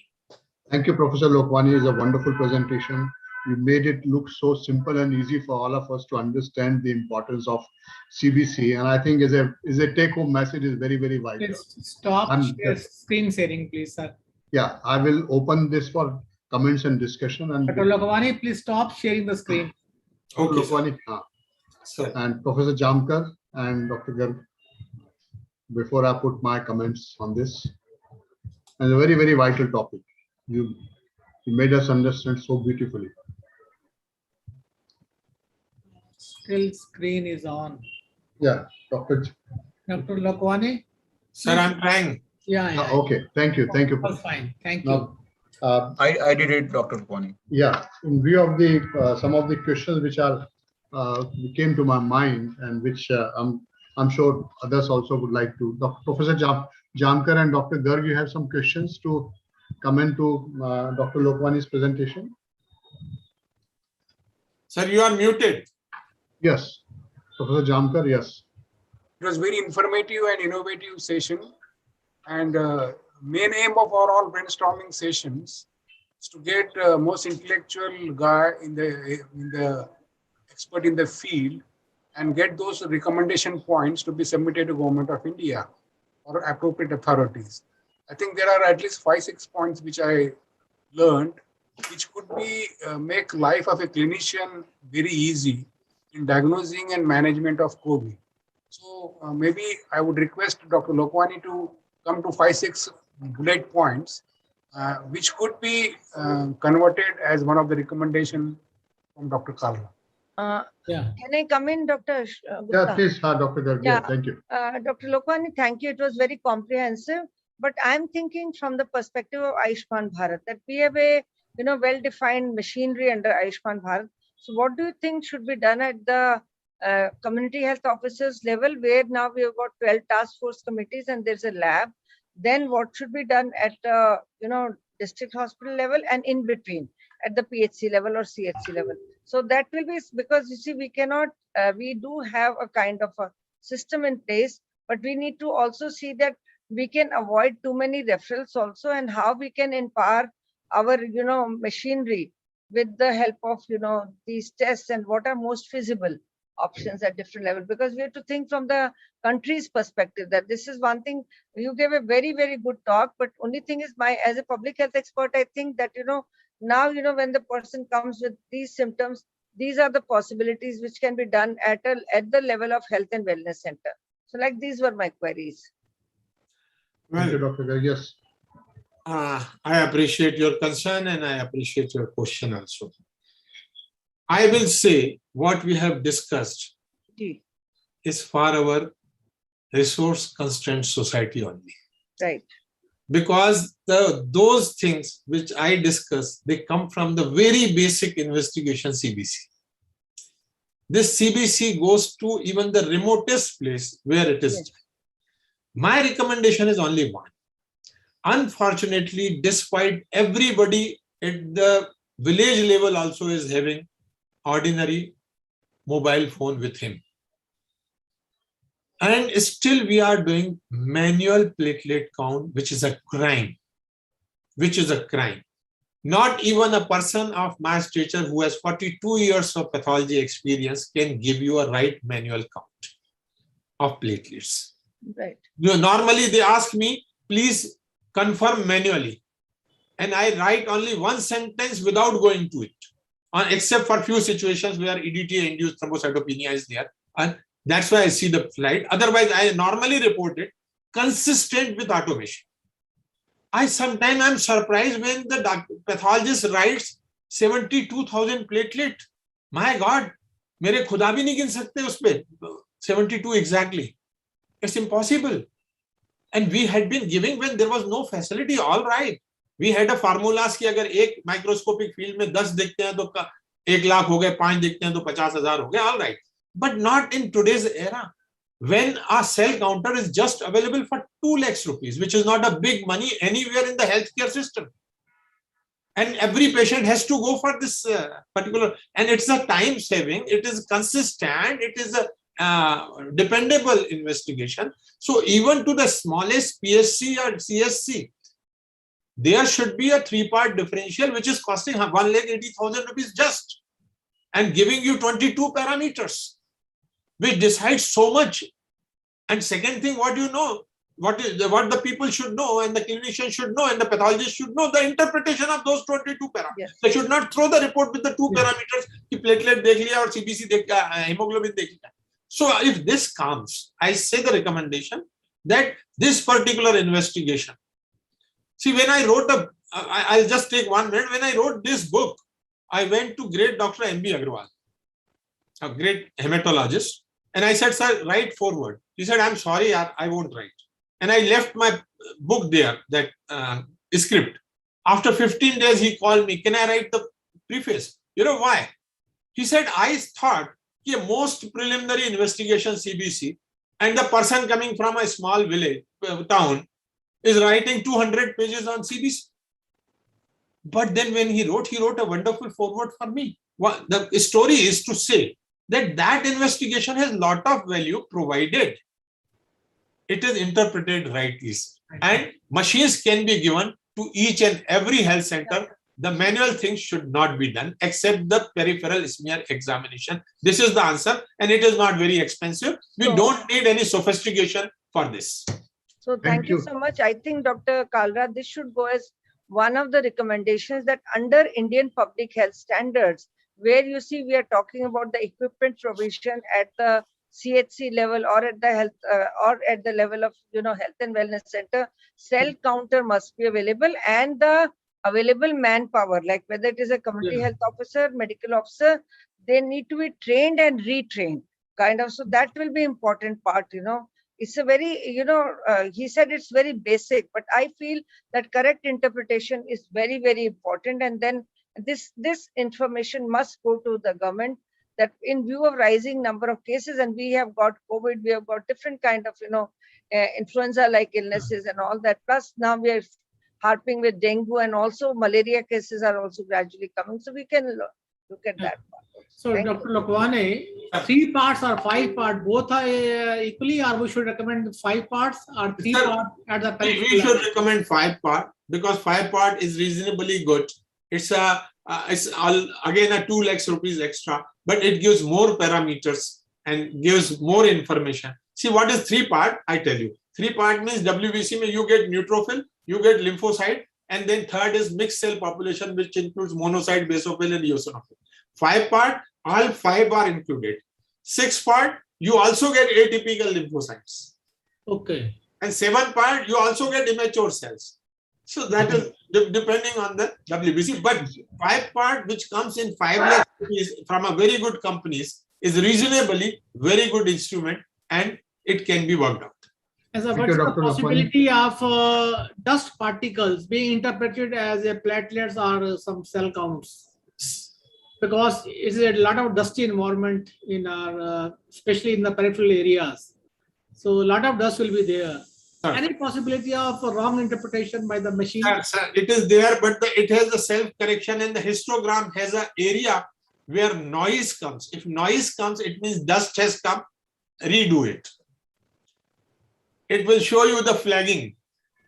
Thank you, Professor Lokwani. It's a wonderful presentation. You made it look so simple and easy for all of us to understand the importance of CBC. And I think as a take-home message is very, very vital. Please stop screen sharing, please, sir. Yeah, I will open this for comments and discussion. And Dr. Lokwani, please stop sharing the screen. Okay. Lokwani, Sir. and Professor Jamkar and Dr. Garg before I put my comments on this. And a very, very vital topic. You made us understand so beautifully. Still screen is on. Yeah, Dr. Dr. Lokwani? Sir, I'm trying. Yeah. Okay, thank you. Thank you. All fine. Thank you. Now, I did it, Dr. Kwani. yeah, in view of the some of the questions which are came to my mind and which I'm sure others also would like to. Professor Jamkar and Dr. Garg, you have some questions to comment to Dr. Lokwani's presentation? Sir, you are muted. Yes, Professor Jamkar, yes. It was very informative and innovative session. And main aim of our all brainstorming sessions is to get most intellectual guy in the expert in the field and get those recommendation points to be submitted to Government of India or appropriate authorities. I think there are at least 5-6 points which I learned, which could be make life of a clinician very easy in diagnosing and management of COVID. So maybe I would request Dr. Lokwani to come to 5-6 bullet points, which could be converted as one of the recommendation from Dr. Kalra. Yeah. Can I come in, Dr. Yeah, please, Dr. Garg. Yeah. Thank you. Dr. Lokwani, thank you. It was very comprehensive. But I'm thinking from the perspective of Ayushman Bharat that we have a well-defined machinery under Ayushman Bharat. So what do you think should be done at the community health officers level, where now we have got 12 task force committees and there's a lab? Then what should be done at district hospital level and in between at the PHC level or CHC level? So that will be, because you see, we cannot, we do have a kind of a system in place, but we need to also see that we can avoid too many referrals also, and how we can empower our, machinery with the help of, these tests, and what are most feasible options at different levels. Because we have to think from the country's perspective that this is one thing. You gave a very, very good talk, but only thing is, as a public health expert, I think that, now, when the person comes with these symptoms, these are the possibilities which can be done at the level of health and wellness center. So like these were my queries. Thank you, Well, Dr. Garg. Yes. I appreciate your concern and I appreciate your question also. I will say what we have discussed is for our resource constrained society only. Right. Because those things which I discuss, they come from the very basic investigation CBC. This CBC goes to even the remotest place where it is. Yes. My recommendation is only one. Unfortunately, despite everybody at the village level also is having ordinary mobile phone with him. And still we are doing manual platelet count, which is a crime. Not even a person of my stature who has 42 years of pathology experience can give you a right manual count of platelets. Right. Normally they ask me, please confirm manually. And I write only one sentence without going to it, except for few situations where EDTA-induced thrombocytopenia is there. And that's why I see the slide. Otherwise, I normally report it consistent with automation. Sometimes I'm surprised when the pathologist writes 72,000 platelet. My God, मेरे खुदा भी नहीं गिन सकते उस पे 72 exactly. It's impossible. And we had been giving when there was no facility. All right, we had a formulas कि अगर एक microscopic field में 10 देखते हैं तो 1 लाख हो गए, 5 देखते हैं तो 50,000 हो गए. All right, but not in today's era. When a cell counter is just available for 2 lakhs rupees, which is not a big money anywhere in the healthcare system. And every patient has to go for this particular, and it's a time saving, it is consistent, it is a dependable investigation. So even to the smallest PSC or CSC, there should be a 3-part differential, which is costing 1,80,000 rupees just, and giving you 22 parameters, which decides so much. And second thing, what the people should know, and the clinician should know, and the pathologist should know, the interpretation of those 22 parameters. Yes. They should not throw the report with the 2 parameters. कि platelet देख लिया और CBC देख hemoglobin देख लिया. So if this comes, I say the recommendation that this particular investigation. See, when I wrote I'll just take 1 minute. When I wrote this book, I went to great Dr. M.B. Agarwal, a great hematologist, and I said, sir, write forward. He said, I'm sorry, I won't write. And I left my book there, that script. After 15 days, he called me, can I write the preface? You know why? He said, I thought a most preliminary investigation CBC and the person coming from a small village, town, is writing 200 pages on CBC. But then when he wrote a wonderful foreword for me. The story is to say that investigation has a lot of value provided it is interpreted rightly. And machines can be given to each and every health center. The manual things should not be done except the peripheral smear examination. This is the answer, and it is not very expensive. We don't need any sophistication for this. So thank you so much. I think, Dr. Kalra, this should go as one of the recommendations that under Indian public health standards, where you see we are talking about the equipment provision at the CHC level or at the health or at the level of health and wellness center, cell counter must be available, and the available manpower, like whether it is a community health officer, medical officer, they need to be trained and retrained, kind of. So that will be important part. It's a very, he said it's very basic, but I feel that correct interpretation is very, very important. And then this information must go to the government, that in view of rising number of cases, and we have got COVID, we have got different kind of, influenza-like illnesses and all that. Plus now we are harping with dengue, and also malaria cases are also gradually coming. So we can look at that part. So Dr. Lokwane, 3 parts or 5 parts, both are equally, or we should recommend 5 parts or 3 parts at the peripheral? We should recommend 5 parts because 5 parts is reasonably good. It's again a 2 lakhs rupees extra, but it gives more parameters and gives more information. See, what is 3 part? I tell you. 3 part means WBC mein you get neutrophil, you get lymphocyte, and then third is mixed cell population, which includes monocyte, basophil, and eosinophil. 5 part, all 5 are included. 6 part, you also get atypical lymphocytes. Okay. And 7 part, you also get immature cells. So that is depending on the WBC. But 5 part, which comes in 5 lakhs from a very good companies, is reasonably very good instrument, and it can be worked out. As a what's the possibility of dust particles being interpreted as a platelets or some cell counts? Because it's a lot of dusty environment in our, especially in the peripheral areas. So a lot of dust will be there. Any possibility of a wrong interpretation by the machine? Sir, it is there, but it has a self-correction, and the histogram has an area where noise comes. If noise comes, it means dust has come. Redo it. It will show you the flagging.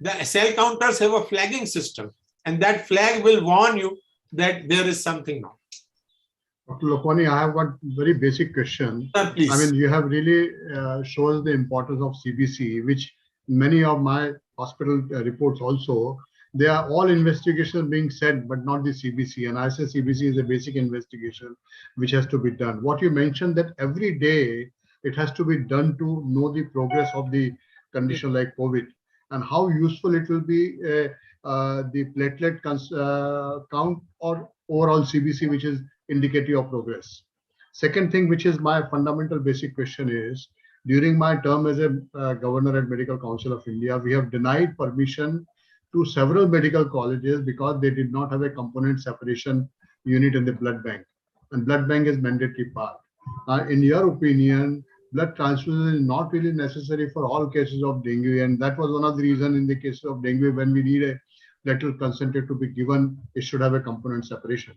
The cell counters have a flagging system, and that flag will warn you that there is something wrong. Dr. Lokwane, I have one very basic question. Sir, please. I mean, you have really shown the importance of CBC, which many of my hospital reports also, they are all investigations being said, but not the CBC. And I say CBC is a basic investigation which has to be done. What you mentioned that every day it has to be done to know the progress of the condition like COVID, and how useful it will be the platelet count or overall CBC, which is indicative of progress. Second thing, which is my fundamental basic question is, during my term as a governor at Medical Council of India, we have denied permission to several medical colleges because they did not have a component separation unit in the blood bank, and blood bank is mandatory part. In your opinion, blood transfusion is not really necessary for all cases of dengue, and that was one of the reasons in the case of dengue, when we need a platelet concentrate to be given, it should have a component separation.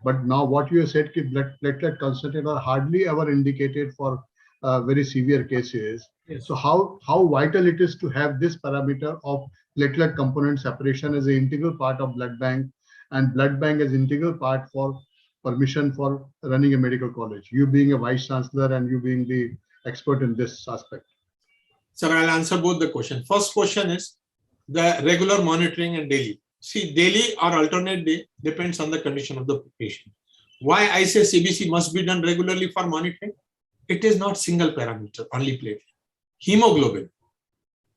But now what you have said, platelet concentrate are hardly ever indicated for very severe cases. Yes. So how vital it is to have this parameter of platelet component separation as an integral part of blood bank, and blood bank as integral part for permission for running a medical college. You being a vice chancellor and you being the expert in this aspect. Sir, I'll answer both the questions. First question is the regular monitoring and daily. See, daily or alternate day depends on the condition of the patient. Why I say CBC must be done regularly for monitoring? It is not single parameter, only platelet. Hemoglobin,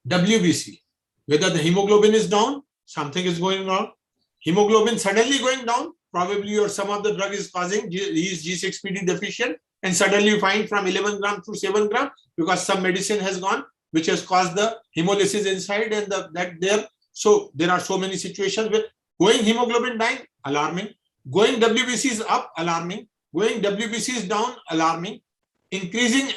WBC, whether the hemoglobin is down, something is going wrong. Hemoglobin suddenly going down, probably or some of the drug is causing, he is G6PD deficient, and suddenly you find from 11 gram to 7 gram because some medicine has gone, which has caused the hemolysis inside and that there. So there are so many situations where going hemoglobin down, alarming. Going WBC is up, alarming. Going WBC is down, alarming. Increasing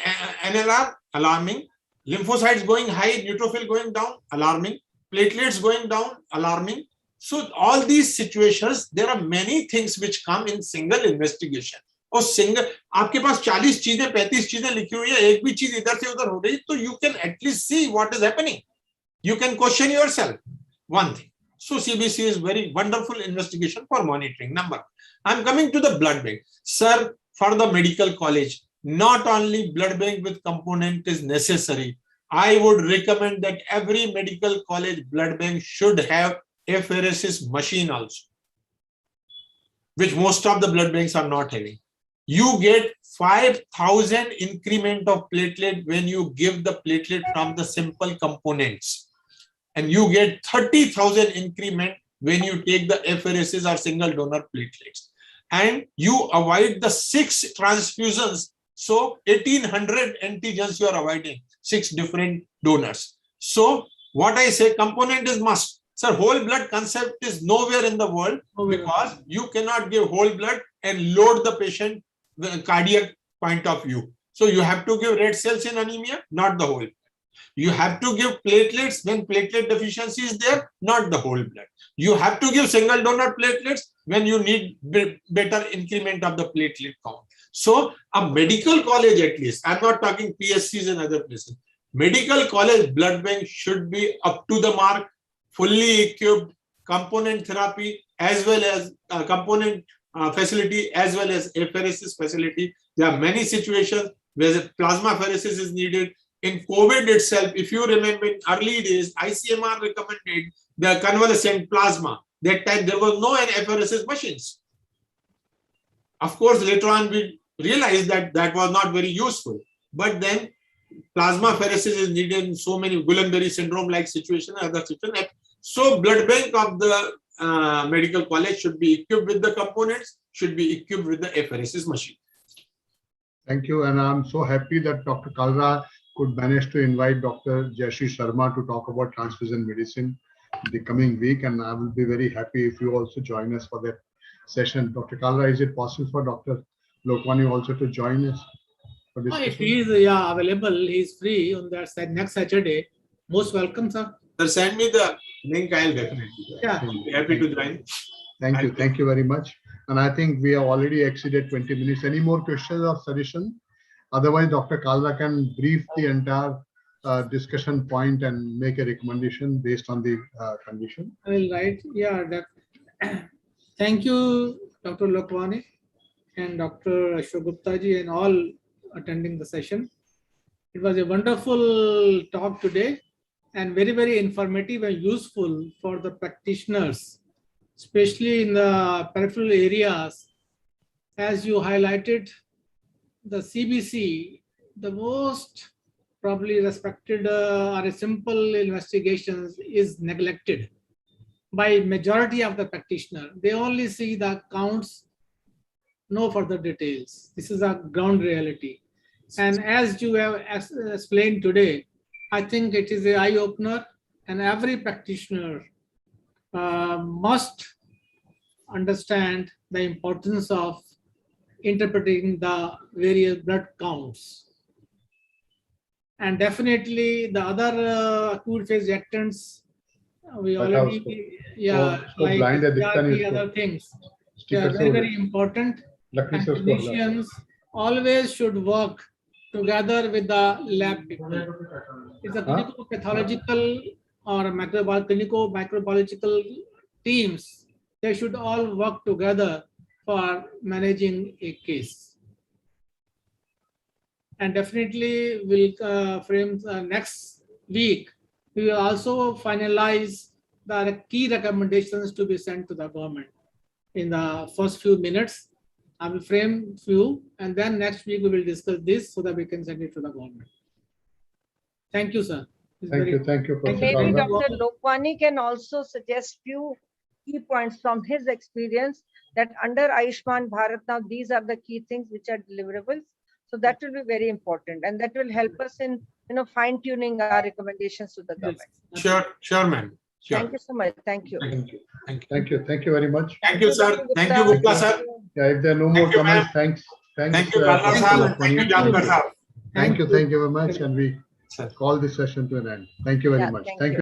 NLR, alarming. Lymphocytes going high, neutrophil going down, alarming. Platelets going down, alarming. So all these situations, there are many things which come in single investigation. और single आपके पास 40 चीजें 35 चीजें लिखी हुई है, एक भी चीज इधर से उधर हो रही, तो you can at least see what is happening. You can question yourself. One thing. So CBC is very wonderful investigation for monitoring. Number. I'm coming to the blood bank. Sir, for the medical college, not only blood bank with component is necessary. I would recommend that every medical college blood bank should have apheresis machine also, which most of the blood banks are not having. You get 5,000 increment of platelet when you give the platelet from the simple components. And you get 30,000 increment when you take the apheresis or single donor platelets. And you avoid the 6 transfusions. So 1,800 antigens you are avoiding, 6 different donors. So what I say, component is must. Sir, whole blood concept is nowhere in the world because you cannot give whole blood and load the patient the cardiac point of view. So you have to give red cells in anemia, not the whole. You have to give platelets when platelet deficiency is there, not the whole blood. You have to give single donor platelets when you need better increment of the platelet count. So a medical college, at least, I'm not talking PSCs and other places, medical college blood bank should be up to the mark, fully equipped, component therapy, as well as component facility, as well as apheresis facility. There are many situations where plasma apheresis is needed. In COVID itself, if you remember in early days, ICMR recommended the convalescent plasma. That time there was no apheresis machines. Of course, later on we realized that that was not very useful. But then plasma apheresis is needed in so many Guillain-Barré syndrome like situation and other situations. So blood bank of the medical college should be equipped with the components, should be equipped with the apheresis machine. Thank you. And I'm so happy that Dr. Kalra could manage to invite Dr. Jashi Sharma to talk about transfusion medicine the coming week. And I will be very happy if you also join us for that session. Dr. Kalra, is it possible for Dr. Lokwani also to join us for this? If he is available, he is free on that next Saturday. Most welcome, sir. Sir, send me the link. I'll definitely join. Yeah. Be happy to join. Thank you. Thank you very much. And I think we have already exceeded 20 minutes. Any more questions or suggestions? Otherwise, Dr. Kalra can brief the entire discussion point and make a recommendation based on the condition. I will write. Yeah. Thank you, Dr. Lokwani and Dr. Ashok Gupta ji and all attending the session. It was a wonderful talk today and very, very informative and useful for the practitioners, especially in the peripheral areas. As you highlighted, the CBC, the most probably respected or a simple investigations is neglected by majority of the practitioner. They only see the counts, no further details. This is a ground reality. And as you have explained today, I think it is an eye-opener and every practitioner must understand the importance of interpreting the various blood counts. And definitely the other acute phase reactants, we already, like the other things, they are very, very important. And clinicians always should work together with the lab people. It's a clinical pathological or microbiological teams. They should all work together for managing a case. And definitely we'll frame next week. We will also finalize the key recommendations to be sent to the government in the first few minutes. I will frame few, and then next week we will discuss this so that we can send it to the government. Thank you, sir. It's Thank very- you. Thank you, Thank Professor you. Maybe Kalra. Dr. Lokwani can also suggest few key points from his experience that under Ayushman Bharat now these are the key things which are deliverables. So that will be very important, and that will help us in fine tuning our recommendations to the government. Sure, ma'am. Sure. Thank you so much. Thank you. Thank you. Thank you. Thank you. Thank you very much. Thank you, sir. Dr. Thank you, Gupta. Gupta, sir. Yeah, if there are no more Thank you, comments, ma'am. thanks. Thank you, Kalra Dr. sahab. Lokwani. Thank you, Jankar sahab. Thank you. Thank you very much. And we Sir. call this session to an end. Thank you very Yeah, much. thank Thank you. you.